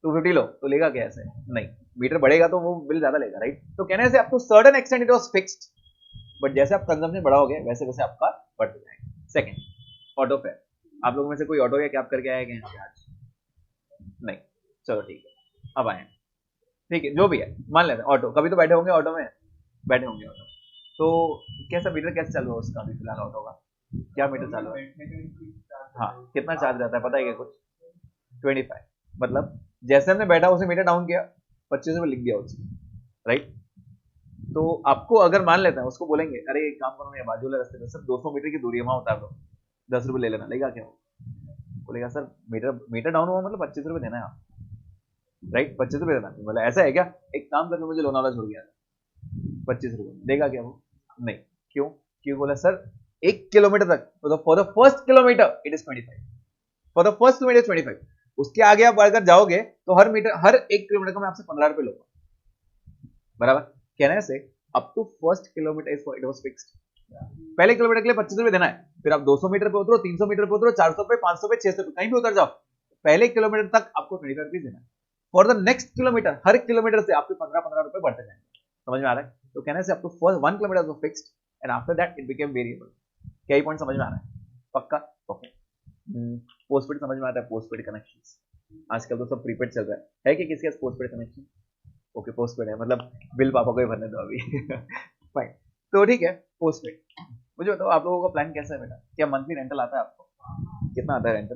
250 लो, तो लेगा क्या ऐसे? नहीं, मीटर बढ़ेगा तो वो बिल ज्यादा लेगा, राइट? तो कहने से up to certain extent it was fixed, but जैसे आप कंजम्पशन बढ़ाओगे वैसे वैसे आपका बढ़ते जाएगा। Second, auto fare. आप लोगों में से कोई ऑटो या कैब करके आया क्या आज? नहीं, चलो ठीक है, अब आए, ठीक है, जो भी है, मान लेते हैं ऑटो, कभी तो बैठे होंगे ऑटो में, बैठे होंगे ऑटो, तो कैसा मीटर कैसे चालू है उसका अभी फिलहाल ऑटो का? क्या मीटर चालू है? हाँ, कितना चार्ज रहता है पता है क्या? कुछ 25। मतलब जैसे हमने बैठा उसे मीटर डाउन किया, 25 रुपये लिख दिया उसने, राइट? तो आपको अगर मान लेते हैं, उसको बोलेंगे अरे एक काम करो, मैं बाजू वाले रास्ते में सर 200 मीटर की दूरी है, वहां उतार दो, 10 रुपये ले लेना, लेगा क्या? बोलेगा सर मीटर डाउन हुआ मतलब 25 रुपये देना है आप, राइट? 25 रुपये देना। बोला ऐसा है क्या? एक काम करके मुझे लोनावाला छोड़ गया, 25 रुपये देगा क्या वो? नहीं। क्यों? बोला सर 1 किलोमीटर तक, for the first kilometre it is 25, for the first kilometre 25। उसके आगे आप अगर जाओगे तो हर 1 किलोमीटर का मैं आपसे 15 रुपए लूंगा, बराबर। कहने से up to first kilometre it was fixed. पहले किलोमीटर के लिए 25 रुपए देना है, फिर आप 200 मीटर पे उतरो, 300 मीटर पे उतरो, 400 पे, 500 पे, 600 पे, कहीं भी उतर जाओ, पहले किलोमीटर तक आपको 25 रुपीज देना है। For the next kilometre, her kilometre से आपके 15-15 रुपए बढ़ते जाएंगे। समझ में आ रहा है? तो कहने से up to first 1 kilometre was fixed and after that it became variable. क्या ये पॉइंट समझ में आ रहा है? पक्का? ओके। पोस्टपेड समझ में आता है? पोस्टपेड कनेक्शंस आजकल तो सब प्रीपेड चल रहा है कि किसके पास पोस्टपेड कनेक्शन? ओके, पोस्टपेड है, मतलब बिल पापा को ही भरने दो अभी। फाइन, तो ठीक है, पोस्टपेड। मुझे बताओ आप लोगों का प्लान कैसा है बेटा? क्या मंथली रेंटल आता है आपको? कितना आता है रेंटल?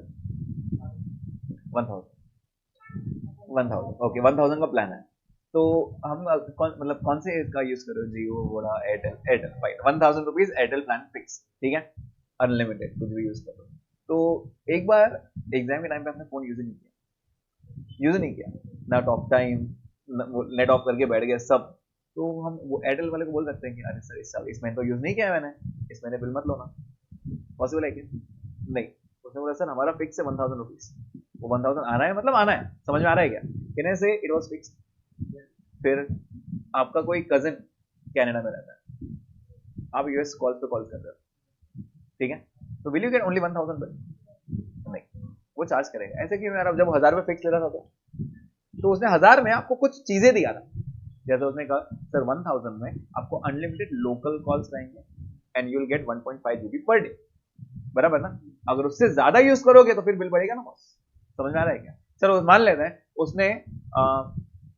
1000। 1000, ओके, 1000 का प्लान है। तो हम मतलब कौन से इसका यूज करो? Jio, Voda, Airtel. Fine, 1000 rupees Airtel plan fix, ठीक है, अनलिमिटेड, कुछ भी यूज करो। तो एक बार एग्जाम के टाइम पे आपने फोन यूज नहीं किया, ना टॉक टाइम, नेट ऑफ करके बैठ गए सब, तो हम वो एयरटेल वाले को बोल सकते हैं कि अरे सर इस साल इस महीने तो यूज नहीं किया है मैंने, इस महीने बिल मत लो ना। पॉसिबल है क्या? नहीं। उसने बोला सर हमारा फिक्स है 1000 रुपीज, वो 1000 आना है, मतलब आना है। समझ में आ रहा है क्या? कहने से इट वॉज फिक्स। फिर आपका कोई कजिन कनाडा में रहता है, आप यूएस कॉल पे कॉल कर रहे हो, ठीक है, तो will you get only 1000 bill? नहीं, वो चार्ज करेगा। ऐसे कि यार अब जब 1000 रुपये फिक्स ले रहा था तो उसने 1000 में आपको कुछ चीजें दिया था। जैसे उसने कहा सर 1000 में आपको अनलिमिटेड लोकल कॉल्स रहेंगे and you will get 1.5 GB per day, बराबर ना? अगर उससे ज्यादा यूज करोगे तो फिर बिल बढ़ेगा ना बॉस। समझ में आ रहा है क्या? चलो मान लेते हैं उसने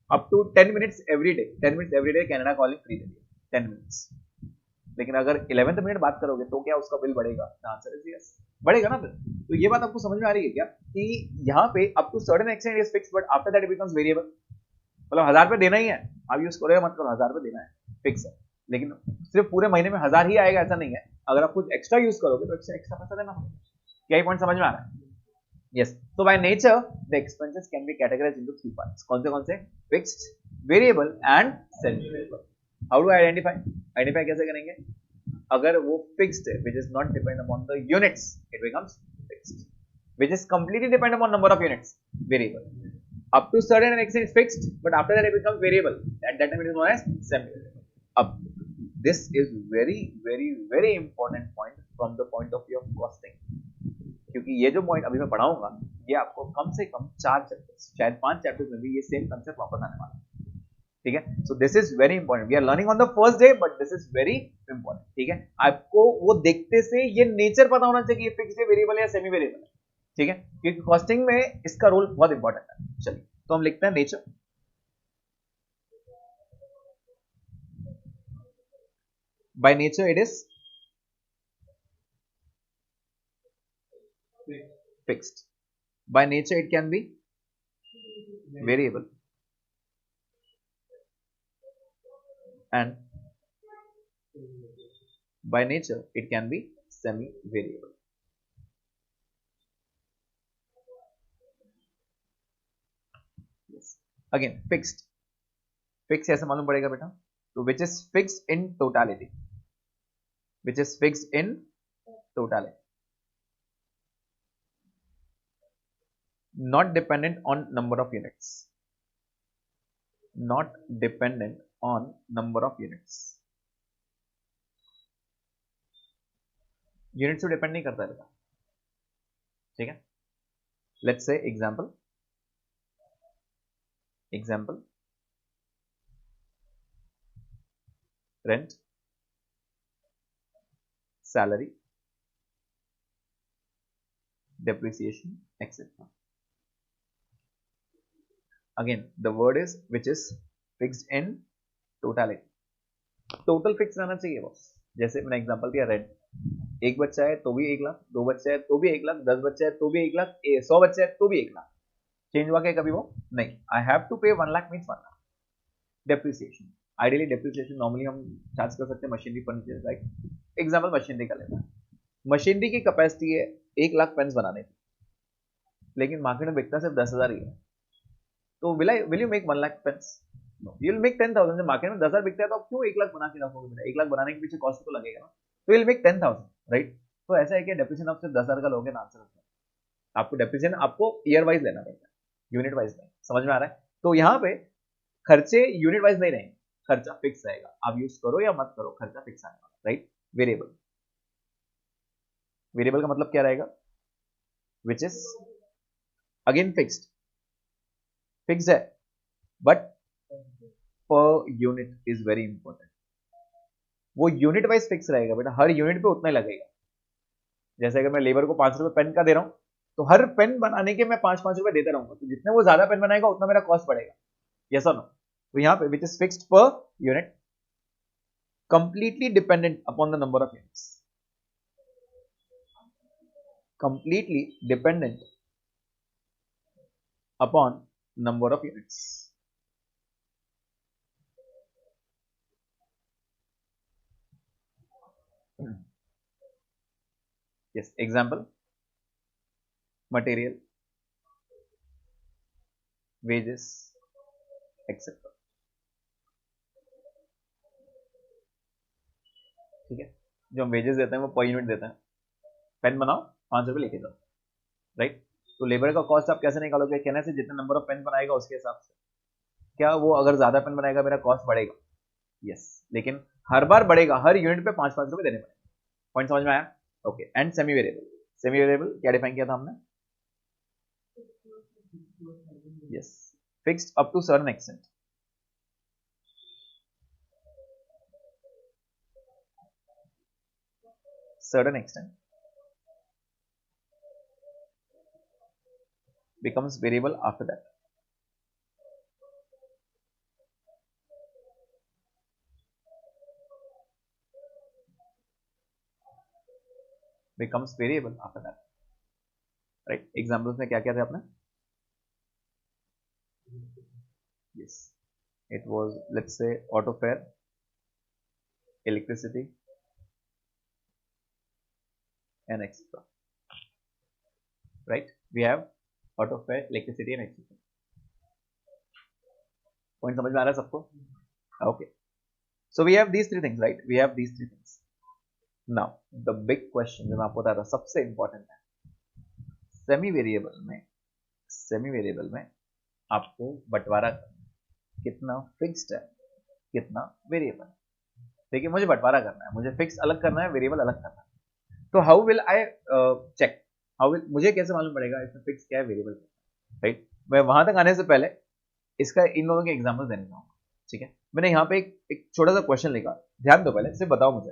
up to 10 minutes every day Canada calling free दे दिया, 10 मिनट्स। लेकिन अगर 11th मिनट बात करोगे तो क्या उसका बिल बढ़ेगा? आंसर इज यस, बढ़ेगा ना फिर। तो ये बात आपको समझ में आ रही है क्या कि यहाँ पे up to certain extent is fix but after that it becomes variable. मतलब 1000 रुपए देना ही है, आप यूज करो मत करो, 1000 रुपए देना है, फिक्स है। लेकिन सिर्फ पूरे महीने में 1000 ही आएगा ऐसा नहीं है, अगर आप कुछ एक्स्ट्रा यूज करोगे तो एक्स्ट्रा पैसा देना पड़ेगा। क्या पॉइंट समझ में आ रहा है? यस। तो by nature the expenses can be categorised into 3 parts. कौन से? Fixed, variable and semi variable. How do identify कैसे करेंगे? अगर वो फिक्स्ड है which is not depend upon the units it becomes fixed, which is completely depend upon number of units, variable. Up to certain extent is fixed but after that it becomes variable, at that time it is known as semi variable. अब this is very important point from the point of view of costing, क्योंकि ये जो point अभी मैं पढ़ाऊंगा ये आपको कम से कम 4 चैप्टर्स, शायद 5 चैप्टर्स में भी ये सेम कंसेप्ट वापस आने वाला है, ठीक है। So this is very important, we are learning on the first day but this is very important, ठीक है। आपको वो देखते से ये नेचर पता होना चाहिए कि फिक्स्ड है, वेरिएबल या सेमी वेरिएबल है, ठीक है, क्योंकि कॉस्टिंग में इसका रोल बहुत इंपॉर्टेंट है। चलिए तो हम लिखते हैं nature. By nature it is fixed, by nature it can be variable and by nature it can be semi variable. Yes. Again fixed ऐसे मालूम पड़ेगा बेटा, तो which is fixed in totality, not dependent on number of units, unit से depend नहीं करता है बेटा, ठीक है। Let's say example rent, salary, depreciation, etc. Again the word is which is fixed in totality, total fix रहना चाहिए boss. जैसे मैंने एग्जांपल दिया रेंट, एक बच्चा है तो भी 1 लाख, 2 बच्चे हैं तो भी 1 लाख, 10 बच्चे हैं तो भी 1 लाख, 100 बच्चे हैं तो भी 1 लाख। चेंज हुआ क्या कभी? वो नहीं। आई हैव टू पे 1 lakh means 1 lakh. Depreciation, ideally depreciation normally हम चार्ज कर सकते हैं machinery furniture, like example machinery का लेते हैं। मशीनरी की कैपेसिटी है 1 लाख पेन्स बनाने की, लेकिन मार्केट में बिकता सिर्फ 10,000 ही है, तो will you make 1 lakh pens? No, you will make 10,000। Market में 10,000 बिकता है तो आप क्यों 1 लाख बना के रखोगे? 1 लाख बनाने के पीछे कॉस्ट तो लगेगा ना। तो विल मेक 10,000, राइट। तो ऐसा है कि डेप्रिसिएशन आप सिर्फ 10,000 का लोगे ना, आंसर होता है। आपको डेप्रिसिएशन आपको ईयर वाइज लेना पड़ता है, यूनिट वाइज नहीं। समझ में आ रहा है? तो यहाँ पे खर्चे यूनिट वाइज नहीं रहेंगे, खर्चा फिक्स रहेगा। आप यूज करो या मत करो, खर्चा फिक्स आने वाला, राइट। वेरिएबल, वेरिएबल का मतलब क्या रहेगा? Which is again fixed, fix है, but per unit is very important. वो यूनिट वाइज फिक्स रहेगा बेटा, हर यूनिट पे उतना ही लगेगा। जैसे अगर मैं लेबर को 5 रुपए पेन का दे रहा हूं, तो हर पेन बनाने के मैं 5-5 रुपए देता रहूंगा, तो जितने वो ज्यादा पेन बनाएगा उतना मेरा कॉस्ट बढ़ेगा। यस और नो? तो यहाँ पे which is fixed per unit, completely dependent upon the number of units, completely dependent upon number of units. Yes, example, material, wages, etc. ठीक है, जो हम वेजेस देते हैं वो पर यूनिट देते हैं। पेन बनाओ, 5 रुपए लेके जाओ, राइट। तो लेबर का कॉस्ट आप कैसे निकालोगे? कहने से जितने नंबर ऑफ पेन बनाएगा उसके हिसाब से। क्या वो अगर ज्यादा पेन बनाएगा मेरा कॉस्ट बढ़ेगा? यस, लेकिन हर बार बढ़ेगा, हर यूनिट पे 5-5 रुपए देने पड़ेंगे। पॉइंट समझ में आया? Okay. And semi variable, semi variable क्या डिफाइन किया था हमने? Yes, fixed up to certain extent. Certain extent becomes variable after that. Becomes variable after that. Right? Examples में क्या क्या थे आपने? Yes. It was, let's say, auto fare, electricity, and etc. Right? We have auto fare, electricity, and etc. Point समझ में आ रहा है सबको? Okay. So we have these three things, right? We have these three things. Now, the big question जो मैं आपको बता रहा था सबसे important है, सेमी वेरिएबल में आपको बंटवारा कितना फिक्स्ड है, कितना वेरिएबल है। देखिए, मुझे बंटवारा करना है, मुझे फिक्स अलग करना है, वेरिएबल अलग करना है। तो हाउ विल आई चेक, मुझे कैसे मालूम पड़ेगा इसमें फिक्स क्या है, वेरिएबल क्या है, राइट। मैं वहां तक आने से पहले इसका इन लोगों के एग्जांपल देने चाहूंगा, ठीक है। मैंने यहाँ पे एक छोटा सा क्वेश्चन लिखा, ध्यान दो, पहले सिर्फ बताओ मुझे,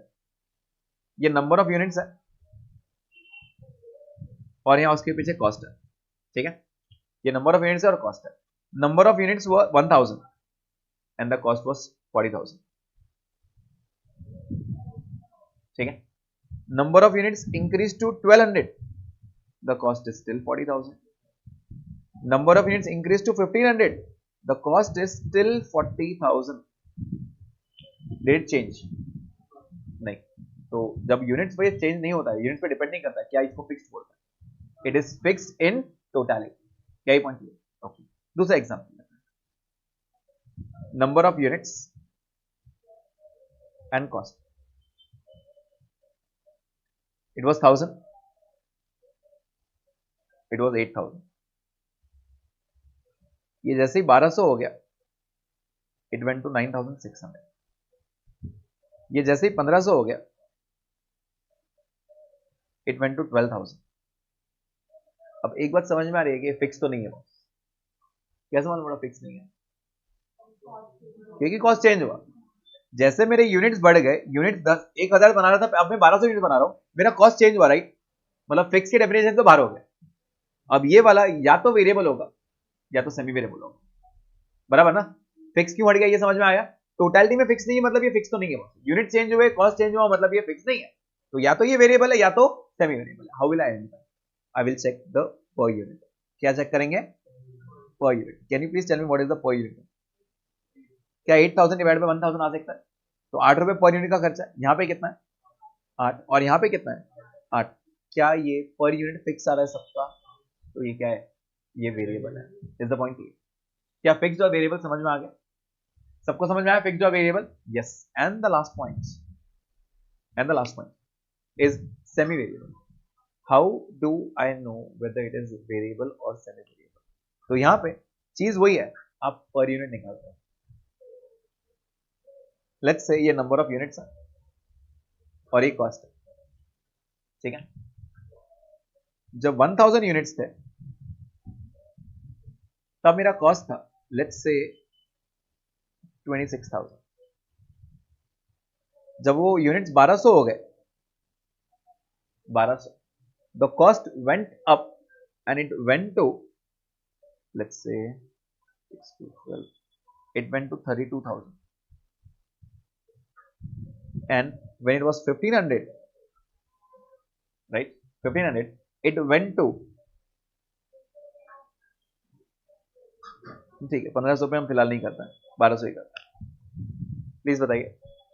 ये नंबर ऑफ यूनिट्स है और यहाँ उसके पीछे कॉस्ट है, ठीक है। ये नंबर ऑफ यूनिट्स है और कॉस्ट है। नंबर ऑफ यूनिट्स हुआ 1000 एंड द कॉस्ट वाज 40,000, ठीक है। Number of units increase to 1200, the cost is still 40,000। Number of units increase to 1500, the cost is still 40,000। डेट चेंज नहीं, तो जब यूनिट्स पे चेंज नहीं होता है, यूनिट्स पे डिपेंड नहीं करता है, क्या इसको फिक्स्ड बोलता है? It is fixed in totality. क्या ही पॉइंट क्लियर? ओके। दूसरा example, number of units and cost, it was 1000, it was 8000। ये जैसे ही 1200 हो गया, इट वेंट टू 9600। ये जैसे ही 1500 हो गया, इट वेंट टू 12,000। अब एक बात समझ में आ रही है कि फिक्स तो नहीं है बॉस। कैसे मालूम पड़ा फिक्स नहीं है? क्योंकि कॉस्ट चेंज हुआ। जैसे मेरे यूनिट्स बढ़ गए, यूनिट 1000 बना रहा था, अब मैं 1200 यूनिट बना रहा हूं, मेरा कॉस्ट चेंज हुआ, राइट। मतलब फिक्स के डेफिनेशन तो बाहर हो गया। अब ये वाला या तो वेरिएबल होगा या तो सेमी वेरिएबल होगा, बराबर ना। फिक्स क्यों हट गया, ये समझ में आया? टोटलिटी में फिक्स नहीं है, मतलब ये फिक्स तो नहीं है। यूनिट चेंज हुए, कॉस्ट चेंज हुआ, मतलब ये फिक्स नहीं है। तो या तो ये वेरिएबल है या तो सेमी वेरिएबल है। How will I identify? I will check the per unit. क्या चेक करेंगे? Per unit. Can you please tell me what is the per unit? क्या 8000 डिवाइड बाय 1000 आ सकता है? तो 8 रुपए पर यूनिट का खर्चा है। यहाँ पे कितना है? 8। और यहाँ पे कितना है? 8। क्या ये पर यूनिट फिक्स आ रहा है सबका? तो ये क्या है? ये वेरिएबल है। Is the point clear? क्या फिक्स और वेरिएबल समझ में आ गया? सबको समझ में आया फिक्स और variable? Yes. And the last point, is semi variable. How do I know whether it is variable or semi variable? तो यहाँ पे चीज वही है, आप पर यूनिट निकालते हैं. लेट्स से ये नंबर ऑफ यूनिट्स है और ये कॉस्ट है, ठीक है. जब 1000 यूनिट्स थे तब मेरा कॉस्ट था लेट्स से 26,000. जब वो यूनिट्स 1200 हो गए, 1200, the cost went up and it went to, let's say 6 to 12, it went to 32,000. And when it was 1500, right, 1500, it went to, ठीक है, 1500 पे हम फिलहाल नहीं करते हैं, 1200 ही करते हैं. प्लीज बताइए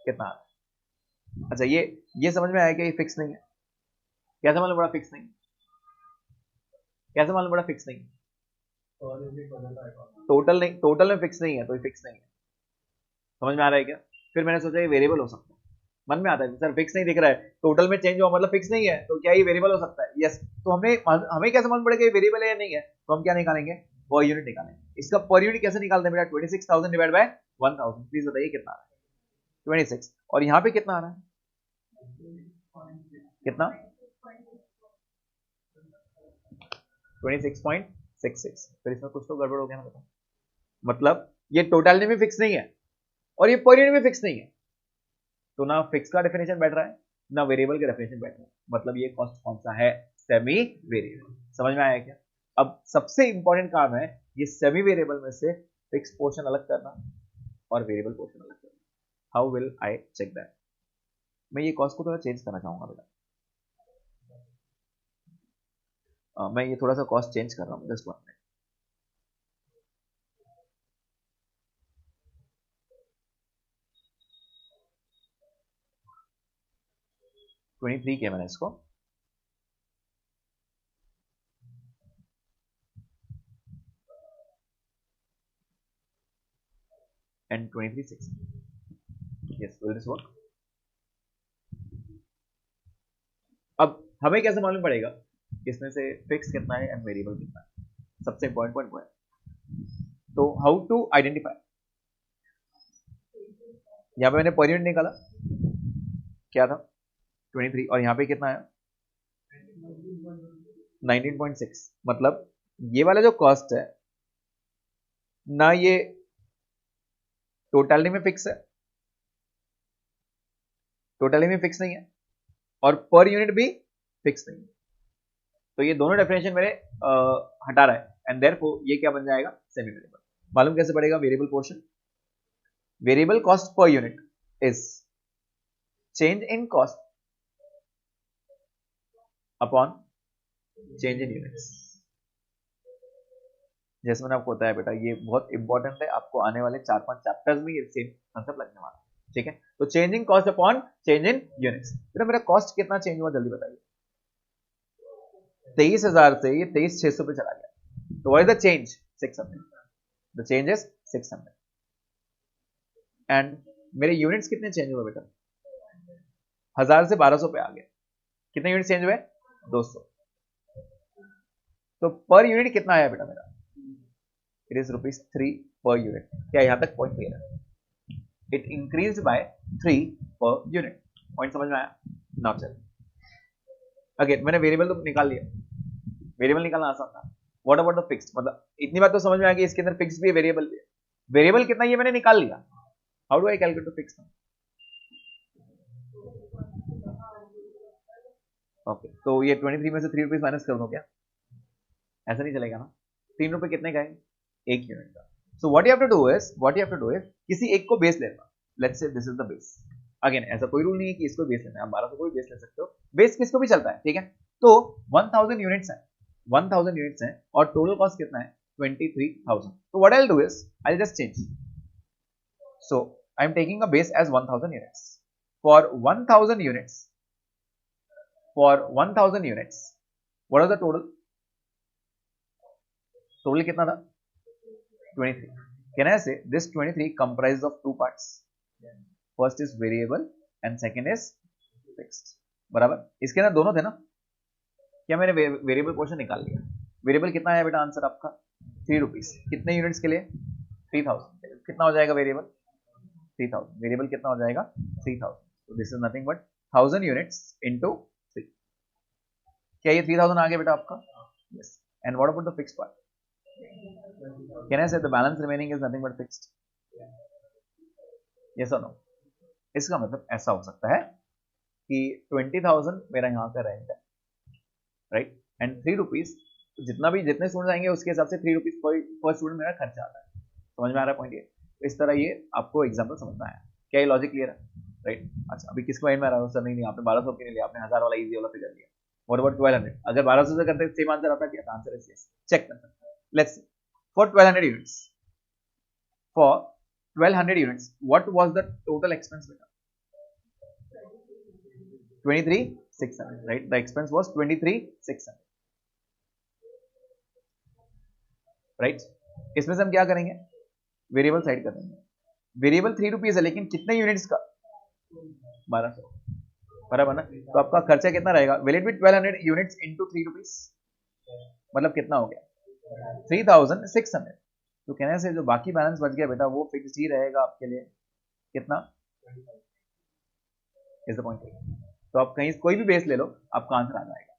कितना आ रहा है. अच्छा, ये समझ में आया कि ये फिक्स नहीं है. कैसे मालूम पड़ा फिक्स नहीं? कैसे मालूम पड़ा फिक्स नहीं? टोटल नहीं, टोटल में फिक्स नहीं है तो ये फिक्स नहीं है. समझ में आ रहा है क्या? फिर मैंने सोचा ये वेरिएबल हो सकता है. मन में आता है सर फिक्स नहीं दिख रहा है, टोटल में चेंज हुआ मतलब फिक्स नहीं है, तो क्या ये वेरिएबल हो सकता है? यस. तो हमें कैसे मालूम पड़ेगा ये वेरिएबल है या नहीं है? तो हम क्या निकालेंगे? पर यूनिट निकालेंगे. इसका पर यूनिट कैसे निकालते हैं बेटा? 26,000 डिवाइड बाय 1000. प्लीज बताइए कितना आ रहा है? 26. और यहाँ पे कितना आ रहा है? कितना? 26.66. फिर इसमें कुछ तो गड़बड़ हो गया ना बेटा. मतलब ये टोटलिटी में फिक्स नहीं है और ये पर यूनिट में फिक्स नहीं है, तो ना फिक्स का डेफिनेशन बैठ रहा है ना वेरिएबल का डेफिनेशन बैठ रहा है. मतलब ये कॉस्ट कौन सा है? Semi variable. समझ में आया क्या? अब सबसे इंपॉर्टेंट काम है ये सेमी वेरिएबल में से फिक्स पोर्शन अलग करना और वेरिएबल पोर्शन अलग करना. How will I check that? मैं ये कॉस्ट को थोड़ा चेंज करना चाहूंगा बेटा. मैं ये थोड़ा सा कॉस्ट चेंज कर रहा हूँ, जस्ट 1 मिनट. $23 किया मैंने इसको. and 23.6. yes, will this work? अब हमें कैसे मालूम पड़ेगा इसमें से फिक्स कितना है एंड वेरिएबल कितना है? सबसे इंपॉर्टेंट पॉइंट वो है. तो हाउ टू आइडेंटिफाई? यहां पे मैंने पर यूनिट निकाला, क्या था? 23. और यहां पे कितना आया? 19.6. मतलब ये वाला जो कॉस्ट है ना, ये टोटलिटी में फिक्स है, टोटलिटी में फिक्स नहीं है, और पर यूनिट भी फिक्स नहीं है. तो ये दोनों डेफिनेशन मेरे हटा रहा है एंड देयरफॉर ये क्या बन जाएगा? Semi variable. मालूम कैसे पड़ेगा? Variable portion. Variable cost per unit is change in cost upon change in units. जैसे मैंने आपको बताया बेटा, ये बहुत इंपॉर्टेंट है, आपको आने वाले 4-5 चैप्टर्स में ये सेम कंसेप्ट लगने वाला है. ठीक है, तो changing cost upon change in units. बेटा मेरा कॉस्ट कितना चेंज हुआ जल्दी बताइए? 23,000 से ये 23,600 पे चला गया. तो what is the change? 600. The change is 600. And मेरे यूनिट्स कितने चेंज हुए बेटा? 1000 से 1200 पे आ गए. कितने यूनिट चेंज हुए? 200. तो पर यूनिट कितना आया बेटा मेरा? इट इज ₹3 पर यूनिट. क्या यहां तक पॉइंट क्लियर है? It increase by 3 per unit. Point समझ में आया? नाउ चल अगेन, मैंने वेरिएबल तो निकाल लिया, वेरिएबल निकालना आसान था. What about the fixed? मतलब इतनी बात तो समझ में आ गई इसके अंदर फिक्स भी है, वेरिएबल भी है. वेरिएबल कितना ये मैंने निकाल लिया. How do I calculate the fixed? Okay, तो ये 23 में से ₹3 माइनस कर दो क्या? ऐसा नहीं चलेगा ना. ₹3 कितने का है? 1 यूनिट का. So what you have to do is किसी एक को बेस लेना. Let's say this is the base. Again ऐसा कोई रूल नहीं है कि इसको बेस लेना है, आप 1200 को भी बेस ले सकते हो, बेस किसको भी चलता है. ठीक है, तो 1000 यूनिट्स है, 1000 यूनिट्स है और टोटल कॉस्ट कितना है? 23,000. तो what I will do is I will just change. So I am taking a base as 1000 units. For 1000 units, what is the total? Total कितना था? 23. Can I say this 23 comprises of two parts? First is variable and second is fixed. बराबर, इसके अंदर दोनों थे ना, क्या मैंने वेरिएबल पोर्शन निकाल लिया। वेरिएबल कितना है बेटा आंसर आपका 3 रुपीज, कितने यूनिट्स के लिए 3000, कितना हो जाएगा वेरिएबल 3000, वेरिएबल कितना हो जाएगा 3000, तो this is nothing but 1000 units into 3। क्या ये 3000 आ गया बेटा आपका? Yes. And what about the fixed part? Can I say the balance remaining is nothing but fixed? Yes और नो? इसका मतलब ऐसा हो सकता है कि 20,000 मेरा यहाँ का रेंट है, राइट, एंड 3 रुपीज, जितना भी जितने स्टूडेंट आएंगे उसके हिसाब से 3 रुपीज पर स्टूडेंट मेरा खर्चा आता है। समझ में आ रहा है पॉइंट ये? तो इस तरह ये आपको एग्जाम्पल समझ में आया, क्या ये लॉजिक क्लियर है? राइट। अच्छा, अभी किसको माइंड में आ रहा है सर? नहीं आपने 1200 के लिए लिया, आपने 1000 वाला इजी वाला फिगर लिया। What about 1200? अगर 1200 से करते सेम आंसर आता क्या? Answer is yes. चेक करते हैं, let's see for 1200 units, for 1200 units what was the total expense बेटा? 23,600, right? The expense was 23,600, right? इसमें से हम क्या करेंगे? वेरिएबल साइड कर देंगे। वेरिएबल 3 रुपीज है, लेकिन कितने यूनिट्स का? 1200, बराबर ना? तो आपका खर्चा कितना रहेगा? Will it be 1200 units into 3 rupees, मतलब कितना हो गया 3,600। तो कहने से जो बाकी बैलेंस बच गया बेटा वो फिक्स ही रहेगा आपके लिए, कितना? Is the point. तो आप कहीं कोई भी बेस ले लो, आपका आंसर आ जाएगा।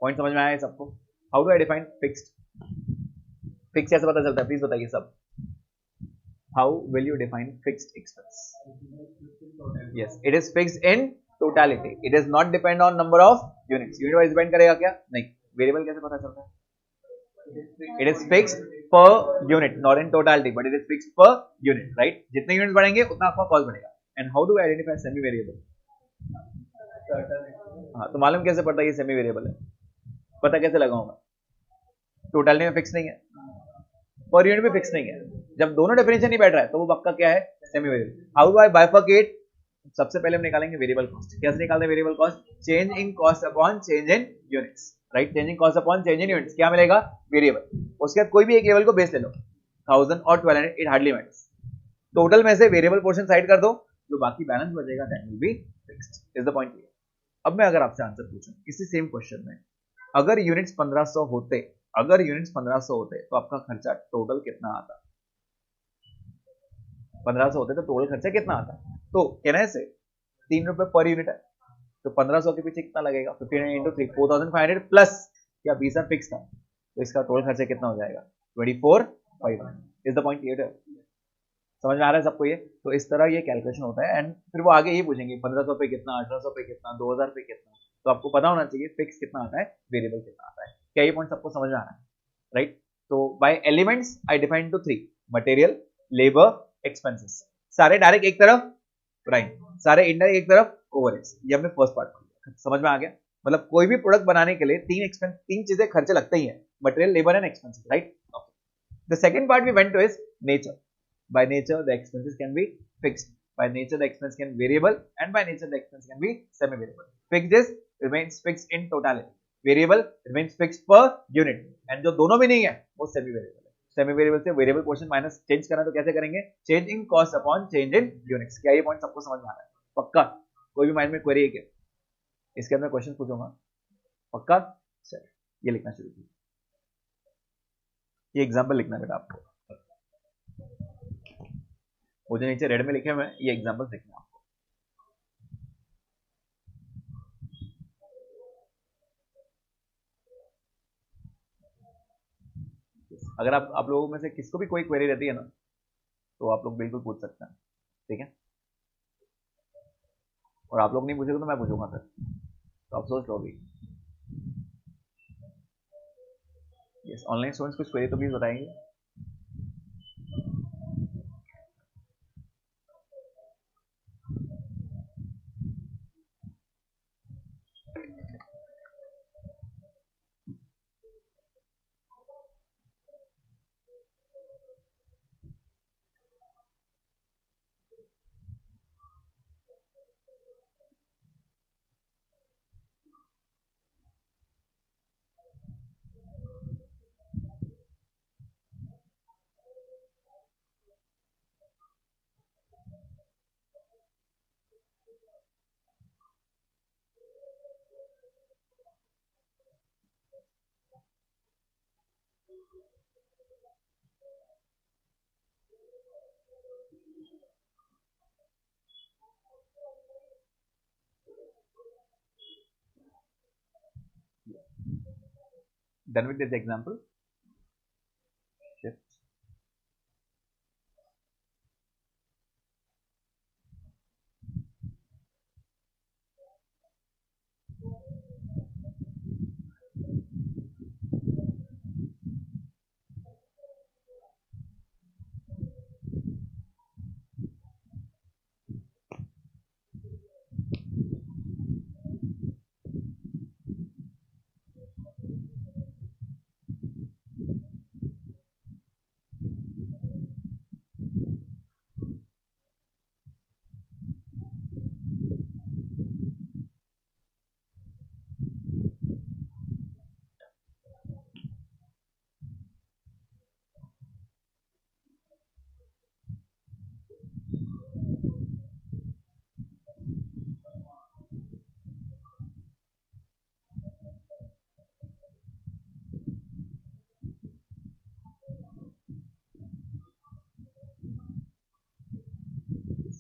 पॉइंट समझ में आया सबको? How do I define fixed? Fix कैसे पता चलता है, प्लीज बताइए सब। How will you define fixed expense? Yes, it is fixed in totality, it is not depend on number of units. Unit wise depend करेगा क्या? नहीं। वेरिएबल कैसे पता चलता है? It is fixed per unit, not in totality, but it is fixed per unit, right? जितने unit बढ़ेंगे उतना आपका कॉस्ट बढ़ेगा। And how do I identify semi variable? हाँ, तो मालूम कैसे पड़ता है ये सेमी वेरिएबल है? पता कैसे लगाऊं मैं? टोटलिटी में फिक्स नहीं है, पर यूनिट भी फिक्स नहीं है। जब दोनों डेफिनेशन नहीं बैठ रहा है तो वो पक्का क्या है? Semi variable. How do I bifurcate? सबसे पहले हम निकालेंगे वेरिएबल कॉस्ट। कैसे निकालते हैं variable cost? Change in cost upon change in units, right? Change in cost upon change in units क्या मिलेगा? वेरिएबल। उसके बाद कोई भी एक लेवल को बेस ले लो, 1000 और 1200, इट हार्डली मैटर्स। टोटल में से वेरिएबल पोर्शन साइड कर दो, जो बाकी बैलेंस बचेगा that will be fixed. Is the point clear? अब मैं अगर आपसे आंसर पूछूं इसी सेम क्वेश्चन में, अगर यूनिट्स 1500 होते, अगर यूनिट्स 1500 होते तो आपका खर्चा टोटल कितना आता? 1500 होते तो टोटल खर्चा कितना आता? तो कहने से 3 रुपए पर यूनिट है, तो 1500 के पीछे कितना लगेगा? 1500 इंटू 3, 4500 प्लस क्या 20 फिक्स था, तो इसका टोटल खर्चा कितना हो जाएगा? 24,500। Is the point clear? समझ में आ रहा है सबको ये? तो इस तरह ये कैलकुलेशन होता है। एंड फिर वो आगे ये पूछेंगे 1500 पे कितना, 1800 पे कितना, 2000 पे कितना। तो आपको पता होना चाहिए फिक्स कितना आता है, वेरिएबल कितना आता है। क्या ये पॉइंट सबको समझ में आ रहा है? राइट। तो by elements I define to 3, material, labour, expenses. सारे डायरेक्ट एक तरफ, राइट, सारे इनडायरेक्ट एक तरफ, ओवरहेड्स। ये हमने फर्स्ट पार्ट पढ़ा, समझ में आ गया? मतलब कोई भी प्रोडक्ट बनाने के लिए तीन चीजें खर्चे लगते ही है, material, labour and expenses, right? The second part we went to is nature. By nature, the expenses can be fixed. By nature, the expense can be variable, and by nature, the expense can be semi-variable. Fixed is remains fixed in totality. Variable remains fixed per unit. And जो दोनों भी नहीं है वो semi-variable है। Semi-variable से variable portion minus change करना तो कैसे करेंगे? Change in cost upon change in units. क्या ये पॉइंट सबको समझ में आ रहा है? पक्का? कोई भी माइंड में क्वेरी है क्या? इसके अंदर क्वेश्चन पूछूंगा, पक्का? चलिए ये लिखना शुरू कीजिए। ये एग्जाम्पल लिखना बेटा आपको, वो जो नीचे रेड में लिखे हुए हैं ये एग्जांपल्स लिखना है आपको। अगर आप लोगों में से किसको भी कोई क्वेरी रहती है ना, तो आप लोग बिल्कुल पूछ सकते हैं, ठीक है? और आप लोग नहीं पूछेगा तो मैं पूछूंगा फिर, तो आप सोच लो अभी। यस, ऑनलाइन स्टूडेंट्स कुछ क्वेरी तो प्लीज बताएंगे। Done with this example. Shift.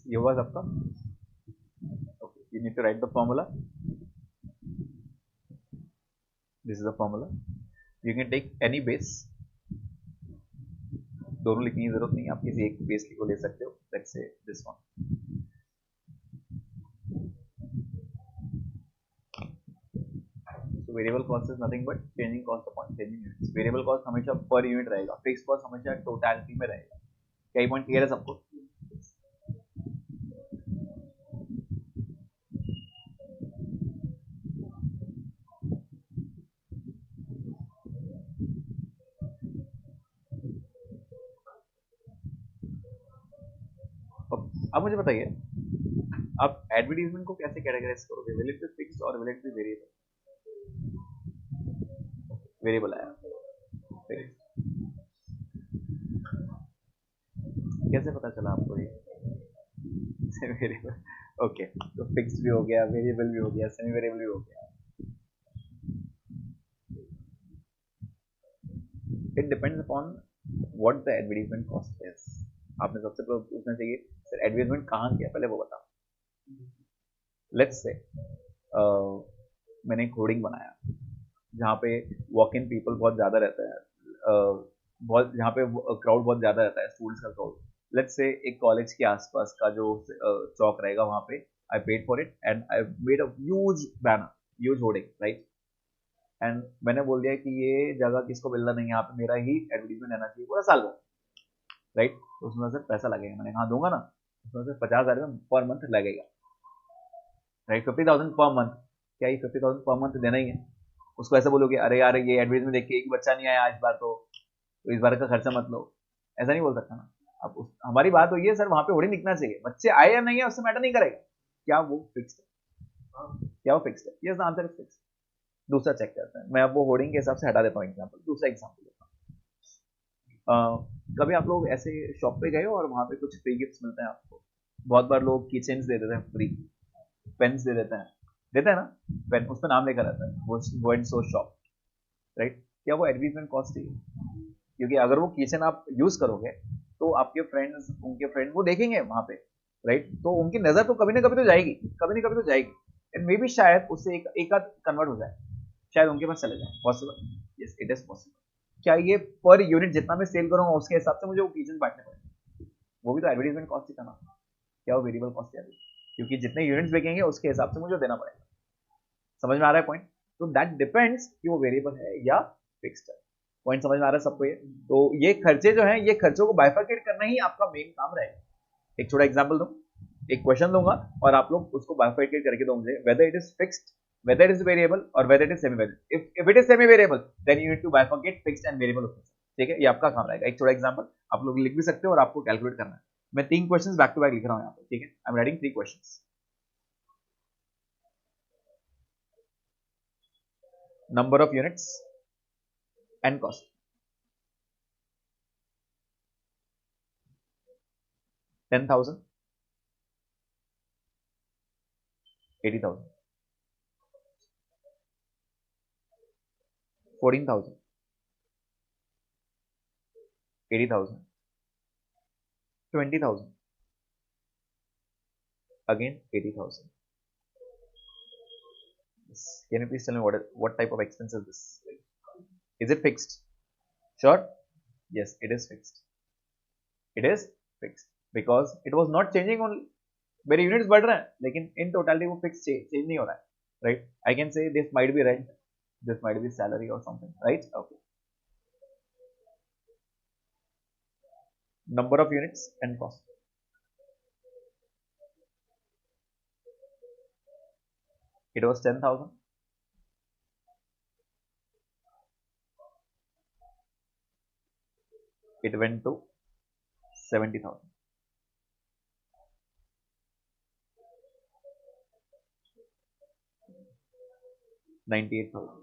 ये हुआ सबका. Okay. You need to write the formula. This is the formula. You can take any base. दोनों लिखने की जरूरत नहीं, आप किसी एक बेस को ले सकते हो. Let's say this one. So variable cost is nothing but changing cost upon changing units. Variable cost हमेशा per unit रहेगा, fixed cost हमेशा totality में रहेगा. क्या ये point clear है सबको? अब मुझे बताइए, आप एडवर्टीजमेंट को कैसे कैटेगराइज करोगे? विल इट बी फिक्स्ड और will it be variable? Variable आया. कैसे पता चला आपको ये? वेरिएबल. ओके, तो फिक्स्ड भी हो गया, वेरिएबल भी हो गया, सेमी वेरिएबल भी हो गया. It depends upon what the advertisement cost is. आपने सबसे पहले पूछना चाहिए सर एडवर्टाइजमेंट कहाँ किया, पहले वो बताओ. लेट्स से मैंने एक होर्डिंग बनाया जहाँ पे वॉक इन पीपल बहुत ज़्यादा रहता है, बहुत जहाँ पे क्राउड बहुत ज़्यादा रहता है, स्टूडेंट्स का क्राउड. लेट्स से एक कॉलेज के आसपास का जो चौक रहेगा वहाँ पे I paid for it and I made a huge banner, huge hoarding, right. And मैंने बोल दिया कि ये जगह किसको मिलना नहीं है, यहाँ पे मेरा ही एडवर्टीजमेंट रहना चाहिए पूरा साल भर, राइट. तो उसमें से पैसा लगेगा, मैंने कहा दूंगा ना, उसमें से 50,000 पर मंथ लगेगा, राइट. 50,000 per month. क्या ये 50,000 पर मंथ देना ही है? उसको ऐसे बोलोगे अरे यार ये एडवर्टीजमेंट देख के एक बच्चा नहीं आया इस बार, तो इस बार का खर्चा मत लो, ऐसा नहीं बोल सकता ना. अब हमारी बात हुई है सर वहां पे होर्डिंग दिखना चाहिए, बच्चे आए या नहीं है उससे मैटर नहीं करेगा. क्या वो फिक्स्ड है? क्या वो फिक्स्ड है? Yes, the answer is fixed. दूसरा चेक करते हैं, मैं अब वो होर्डिंग के हिसाब से हटा देता हूँ एग्जाम्पल. दूसरा एग्जाम्पल देता हूँ. कभी आप लोग ऐसे शॉप पे गए हो और वहां पे कुछ फ्री गिफ्ट्स मिलते हैं आपको? बहुत बार लोग की चेन्स दे देते हैं फ्री, पेन्स दे देते हैं ना, पेन उस पर नाम लिखा रहता है, वो go and so shop, right. क्या वो एडवर्टीजमेंट कॉस्ट है? क्योंकि अगर वो किचन आप यूज करोगे तो आपके फ्रेंड्स, उनके फ्रेंड वो देखेंगे वहां पे, राइट. तो उनकी नजर तो कभी ना कभी तो जाएगी, कभी ना कभी तो जाएगी, एंड मे बी शायद उससे एक आध कन्वर्ट हो जाए, शायद उनके पास चले जाए. Possible? Yes, it is possible. क्या ये पर यूनिट जितना मैं सेल करूंगा उसके हिसाब से मुझे वो किचन बांटने पड़ेंगे? वो भी तो एडवर्टीजमेंट कॉस्ट ही था ना. क्या वो वेरिएबल कॉस्ट है? क्योंकि जितने यूनिट्स बिकेंगे उसके हिसाब से मुझे देना पड़ेगा. समझ में आ रहा है पॉइंट? तो दैट डिपेंड्स कि वो वेरिएबल है या फिक्स्ड है. पॉइंट समझ में आ रहा है सबको? ये तो ये खर्चे जो हैं, ये खर्चों को बाइफरकेट करना ही आपका मेन काम रहेगा. एक छोटा एग्जांपल दूं, एक क्वेश्चन दूंगा और आप लोग उसको बाइफरकेट करके दो मुझे, whether it is fixed, whether it is variable और whether it is semi variable. If it is semi variable then you need to bifurcate fixed and variable. ठीक है, ये आपका काम रहेगा. एक छोटा एग्जांपल आप लोग लिख भी सकते हो और आपको कैलकुलेट करना है. मैं 3 क्वेश्चंस बैक टू बैक लिख रहा हूं यहाँ पे, ठीक है. I am writing 3 questions. Number of units and cost. 10,000, 80,000, 14,000, 80,000, 20,000, again 80,000. Can you please tell me what type of expense is this? Is it fixed? Sure. Yes, it is fixed. It is fixed because it was not changing only. मेरे units बढ़ रहे हैं लेकिन इन totality वो fix change नहीं हो रहा है, right? I can say this might be rent, this might be salary और something, right? Okay. Number of units and cost. It was 10,000. It went to 70,000. 98,000.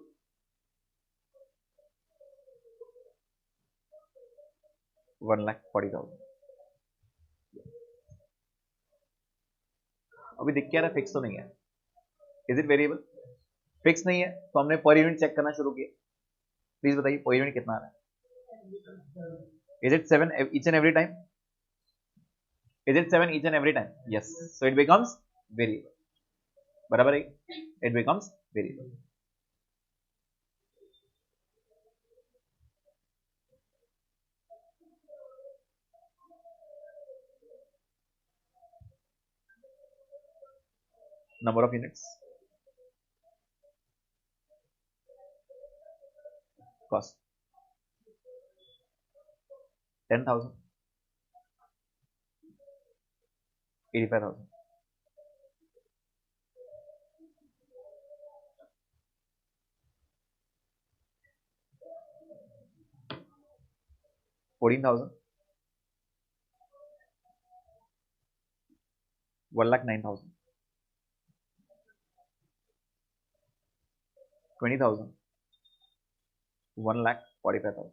1,40,000. अभी दिख क्या रहा है? फिक्स तो नहीं है. Is it variable? फिक्स नहीं है तो हमने पर यूनिट चेक करना शुरू किया. प्लीज बताइए पर यूनिट कितना आ रहा है? Is it 7 each and every time? Is it 7 each and every time? Yes. So it becomes variable. बराबर है? It becomes variable. Number of units. Cost. 10,000. 85,000. 14,000. 1,09,000. 20,000. 1,45,000.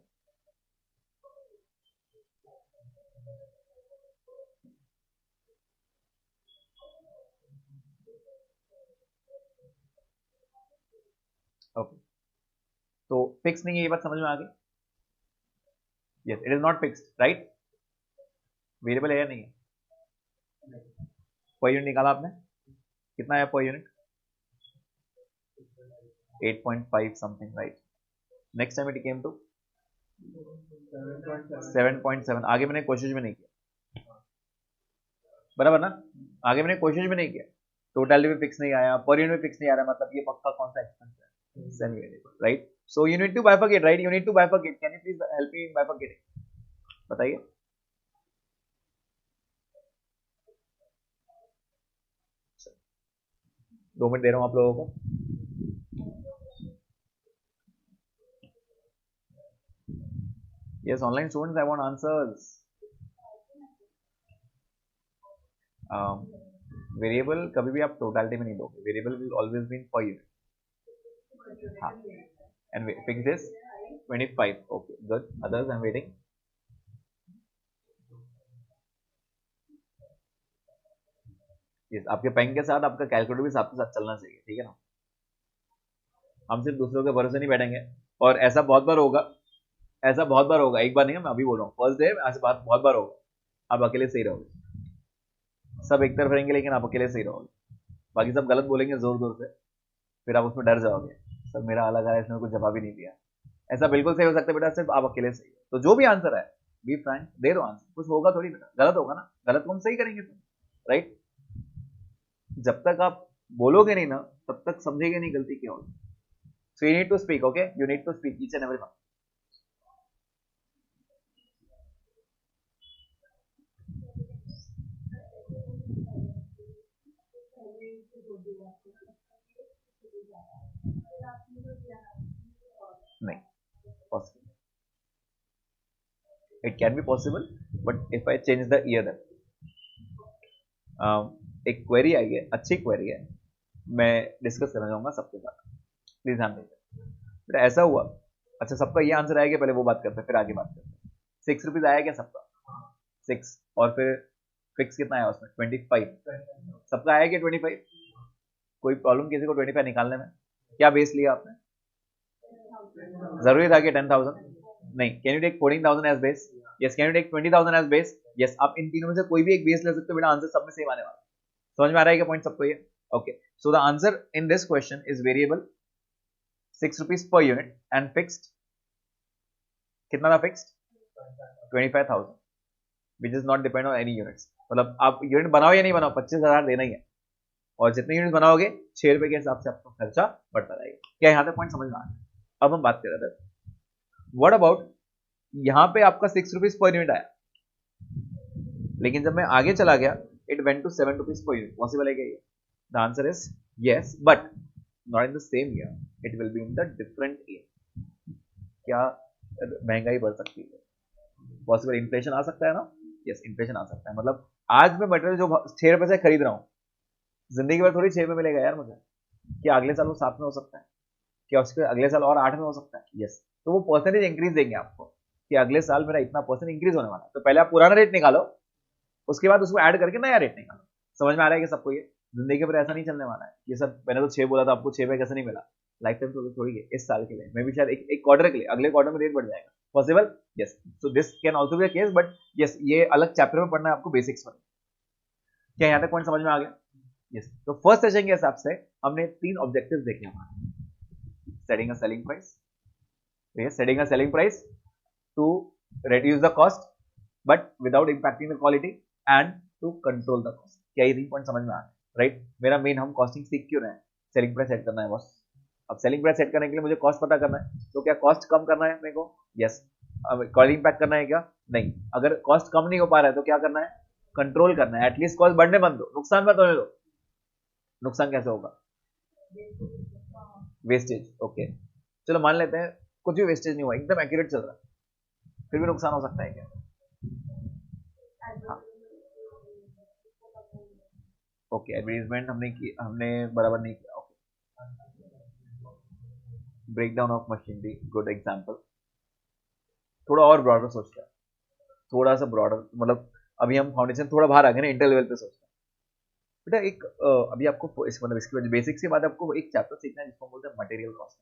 'Okay' तो फिक्स नहीं है, ये बात समझ में आ गई? Yes, it is not fixed, right? Variable है या नहीं है? पर यूनिट निकाला आपने, कितना है per unit? 8.5 something, right? Next time it came to 7.7. आगे मैंने कोशिश भी नहीं किया, बराबर ना? आगे मैंने कोशिश भी नहीं किया. टोटलिटी में फिक्स नहीं आया, पर यूनिट में फिक्स नहीं आ रहा, मतलब ये पक्का कौन सा एक्सपेंस है? Semi variable, right? So you need to bifurcate, right? You need to bifurcate. Can you please help me in bifurcating? बताइए. दो मिनट दे रहा हूं आप लोगों को. Yes, online students, I want answers. Variable कभी भी आप टोटलिटी में नहीं दोगे. Variable will always be in per unit. हाँ, and fix this 25. Okay, good. Others I am waiting. Yes, आपके पेन के साथ आपका कैलकुलेटर भी साथ चलना चाहिए, ठीक है ना? हम सिर्फ दूसरों के भरोसे नहीं बैठेंगे. और ऐसा बहुत बार होगा, ऐसा बहुत बार होगा, एक बार नहीं है, मैं अभी बोल रहा हूँ, फर्स्ट डे ऐसा बात बहुत बार होगा. आप अकेले सही रहोगे, सब एक तरफ रहेंगे लेकिन आप अकेले सही रहोगे. बाकी सब गलत बोलेंगे जोर जोर से, फिर आप उसमें डर जाओगे, सब मेरा अलग है, इसने कुछ जवाब ही नहीं दिया. ऐसा बिल्कुल सही हो सकता है बेटा, सिर्फ आप अकेले सही हो. तो जो भी आंसर है, बी फ्रैंक, दे दो आंसर. कुछ होगा थोड़ी बेटा, गलत होगा ना, गलत को हम सही करेंगे तुम, राइट? जब तक आप बोलोगे नहीं ना, तब तक समझेंगे नहीं गलती क्या होगी. So you need to speak, okay? You need to speak each and every one. नहीं possible. It can be possible, but if I change the year then. एक क्वेरी आई है, अच्छी क्वेरी है, मैं डिस्कस करना चाहूंगा सबके साथ. प्लीज ध्यान दीजिए. तो ऐसा हुआ, अच्छा सबका ये आंसर आएगा, पहले वो बात करते हैं फिर आगे बात करते हैं. 6 रुपीज आया क्या सबका? 6. और फिर फिक्स कितना आया उसमें? 25. सबका आया क्या 25? कोई प्रॉब्लम किसी को 25 निकालने में? क्या बेस लिया आपने? जरूरी था कि 10,000? नहीं. Can you take 14,000 as base? Yes can you take 20,000 as base, yes आप इन तीनों में से कोई भी एक बेस ले सकते हो बेटा, आंसर सब में सेम आने वाला है। समझ में आ रहा है क्या पॉइंट सबको ये? Okay, so the answer in this question is variable 6 rupees per unit and fixed, कितना था fixed? 25,000 which is not depend on any units. मतलब आप यूनिट बनाओ या नहीं बनाओ 25,000 देना ही है, और जितने यूनिट बनाओगे 6 रुपए के हिसाब से आपका खर्चा बढ़ता रहेगा। क्या यहाँ तक पॉइंट समझ में आ रहा है? अब हम बात कर रहे थे व्हाट अबाउट यहाँ पे आपका 6 रुपीज पर यूनिट आया, लेकिन जब मैं आगे चला गया it went to 7 rupees per unit, possible है क्या ये? The answer is yes, but not in the same year, it will be in the different year. क्या महंगाई बढ़ सकती है? पॉसिबल, इन्फ्लेशन आ सकता है ना? यस, इन्फ्लेशन आ सकता है। मतलब आज मैं मटेरियल जो 6 रुपए से खरीद रहा हूँ, जिंदगी भर थोड़ी 6 में मिलेगा यार मुझे। क्या अगले साल वो 7 में हो सकता है? क्या उसके अगले साल और 8 में हो सकता है? यस, तो वो परसेंटेज इंक्रीज देंगे आपको कि अगले साल मेरा इतना परसेंट इंक्रीज होने वाला है। तो पहले आप पुराना रेट निकालो, उसके बाद उसको ऐड करके नया रेट निकालो। समझ में आ रहा है कि सबको ये जिंदगी पर ऐसा नहीं चलने वाला है। ये सब मैंने तो 6 बोला था, आपको 6 पे कैसे नहीं मिला? लाइफ टाइम तो थोड़ी है, इस साल के लिए मैं भी शायद एक क्वार्टर के लिए, अगले क्वार्टर में रेट बढ़ जाएगा, possible? Yes, so this can also be a case, but yes ये अलग चैप्टर में पढ़ना है आपको, बेसिक्स में। क्या यहाँ तक पॉइंट समझ में आ गया? यस, तो फर्स्ट सेशन के हिसाब से हमने 3 ऑब्जेक्टिव्स देखे हमारे। Setting a selling price, setting a selling price to reduce the cost but without impacting the quality and to control the cost। क्या ये 3 पॉइंट समझ में आ रहे? राइट, मेरा मेन हम कॉस्टिंग सीख क्यों रहे हैं? सेलिंग प्राइस सेट करना है बस। अब सेलिंग प्राइस सेट करने के लिए मुझे कॉस्ट पता करना है, तो क्या कॉस्ट कम करना है मेरे को? यस। अब क्वालिटी इंपैक्ट करना है क्या? नहीं। अगर कॉस्ट कम नहीं हो पा रहा है तो क्या करना है? कंट्रोल करना है, एटलीस्ट कॉस्ट बढ़ने मत दो, नुकसान मत होने दो। नुकसान कैसे होगा? वेस्टेज, ओके चलो मान लेते हैं कुछ भी वेस्टेज नहीं हुआ, एकदम एक्यूरेट चल रहा है, फिर भी नुकसान हो सकता है क्या? हाँ, ओके, एडवर्टाइजमेंट हमने बराबर नहीं किया। Okay, breakdown of machinery, good example. थोड़ा और ब्रॉडर सोचते हैं, थोड़ा सा ब्रॉडर, मतलब अभी हम फाउंडेशन थोड़ा बाहर आ गए ना, इंटर लेवल पे सोचते हैं बेटा। एक अभी आपको इस मतलब इसके बेसिक्स के बाद आपको एक चैप्टर सीखना है जिसको बोलते हैं मटेरियल कॉस्ट।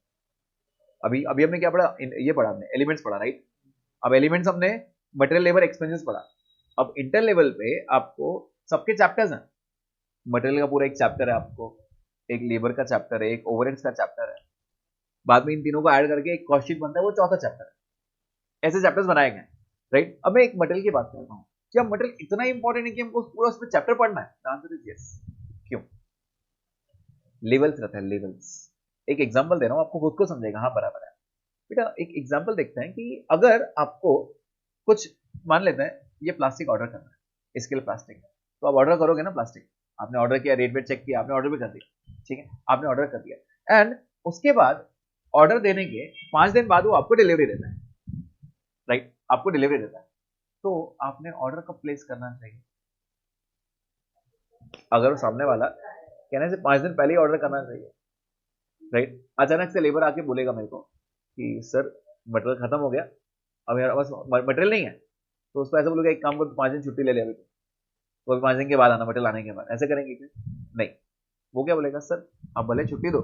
अभी अभी हमने क्या पढ़ा? ये पढ़ा हमने एलिमेंट्स पढ़ा, राइट? अब एलिमेंट्स हमने मटेरियल लेबर एक्सपेंसेस पढ़ा। अब इंटर लेवल पे आपको सबके चैप्टर्स हैं, मटेरियल का पूरा एक चैप्टर है आपको, एक लेबर का चैप्टर है, एक ओवरहेड्स का चैप्टर है, बाद में इन तीनों को ऐड करके एक कॉस्ट शीट बनता है, वो चौथा चैप्टर है। ऐसे चैप्टर्स बनाए गए, राइट? अब मैं एक मटेरियल की बात कर रहा हूँ, क्या मटेरियल इतना इंपॉर्टेंट है कि हमको पूरा उस पर चैप्टर पढ़ना है? Answer is yes. क्यों? लेवल्स रहता है, लेवल्स। एक एग्जांपल दे रहा हूँ आपको, खुद को समझेगा। हाँ बराबर है बेटा, एक एग्जांपल देखते हैं कि अगर आपको कुछ, मान लेते हैं ये प्लास्टिक ऑर्डर करना है, इसके लिए प्लास्टिक है, तो आप ऑर्डर करोगे ना प्लास्टिक, आपने ऑर्डर किया, रेट वेट चेक किया, आपने ऑर्डर भी कर दिया, ठीक है, आपने ऑर्डर कर दिया, एंड उसके बाद ऑर्डर देने के 5 दिन बाद वो आपको डिलीवरी देता है, राइट? आपको डिलीवरी देता है, तो आपने ऑर्डर कब प्लेस करना चाहिए? अगर वो सामने वाला कहने से 5 दिन पहले ही ऑर्डर करना चाहिए, राइट? अचानक से लेबर आके बोलेगा मेरे को कि सर मटेरियल खत्म हो गया, अब मेरे पास मटेरियल नहीं है, तो उसको ऐसा बोलोगे एक काम करो 5 दिन छुट्टी ले ले अभी, तो 5 दिन के बाद आना, मटेरियल आने के बाद। ऐसे करेंगे क्या? नहीं, वो क्या बोलेगा, सर आप भले छुट्टी दो,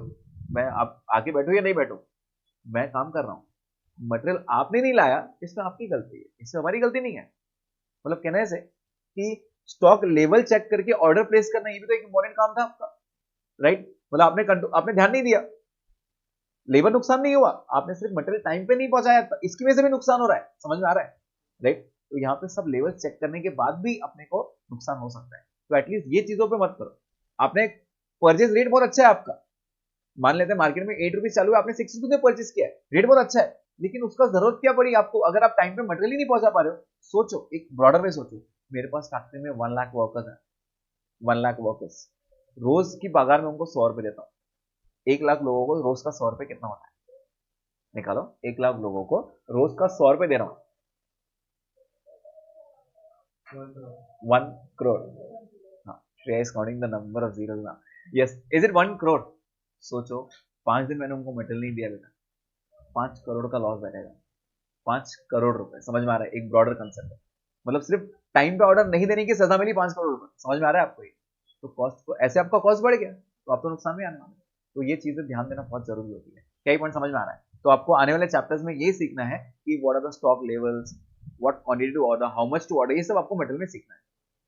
मैं आप आके बैठो या नहीं बैठो, मैं काम कर रहा हूँ, मटेरियल आपने नहीं लाया, इसमें आपकी गलती है, इसमें हमारी गलती नहीं है। मतलब कहने से कि स्टॉक लेवल चेक करके ऑर्डर प्लेस करना, ये भी तो एक इंपॉर्टेंट काम था आपका, राइट? मतलब आपने ध्यान नहीं दिया, लेबर नुकसान नहीं हुआ, आपने सिर्फ मटेरियल टाइम पे नहीं पहुंचाया, इसकी वजह से भी नुकसान हो रहा है। समझ में आ रहा है, राइट? तो यहाँ पे सब लेवल चेक करने के बाद भी अपने को नुकसान हो सकता है, तो एटलीस्ट ये चीजों पे मत करो। आपने परचेज रेट बहुत अच्छा है आपका, मान लेते हैं मार्केट में 8 रुपीज चालू है, आपने 6 रुपीज में परचेज किया है, रेट बहुत अच्छा है, लेकिन उसका जरूरत क्या पड़ी आपको? अगर आप टाइम पे मटेरियल ही नहीं पहुंचा पा रहे हो, सोचो एक ब्रॉडर में सोचो, मेरे पास फैक्ट्री में 1 लाख वर्कर्स है, 1 लाख वर्कर्स, रोज की पगार में उनको 100 रुपए देता हूँ, 1 लाख लोगों को रोज का 100 रुपए कितना होता है? निकालो, 1 लाख लोगों को रोज का 100 रुपए दे रहा हूं, 1 करोड़। हाँ, Shreya is counting the number of zeros now. Yes, is it 1 crore? सोचो 5 दिन मैंने उनको मटेरियल नहीं दिया बेटा, 5 करोड़ का लॉस बैठेगा, 5 करोड़ रुपए। समझ में आ रहा है? एक ब्रॉडर कंसेप्ट है, मतलब सिर्फ टाइम पे ऑर्डर नहीं देने की सजा मिली 5 करोड़ रुपए। समझ में आ रहा है आपको ये? तो कॉस्ट को ऐसे आपका कॉस्ट बढ़ गया, तो आपको नुकसान भी आने वाला है। तो ये चीजें ध्यान देना बहुत जरूरी होती है। क्या पॉइंट समझ में आ रहा है? तो आपको आने वाले चैप्टर्स में ये सीखना है कि what are the stock levels, what quantity to order, how much to order, ये सब आपको मटेरियल में सीखना है।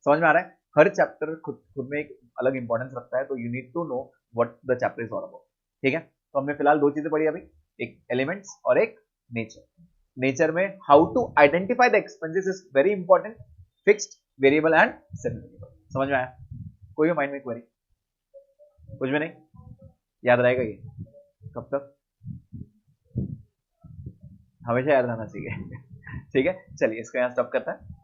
समझ में आ रहा है? हर चैप्टर खुद में एक अलग इंपॉर्टेंस रखता है, तो you need to know what the chapter is all about. ठीक है, तो हमने फिलहाल दो चीजें पढ़ी अभी, एक एलिमेंट्स और एक नेचर। नेचर में how to identify the expenses is very important, fixed, variable and semi variable. समझ में आया? कोई भी माइंड में क्वेरी? कुछ भी नहीं? याद रहेगा ये कब तक? हमेशा याद रहना चाहिए। ठीक है, चलिए इसका यहाँ स्टॉप करता है।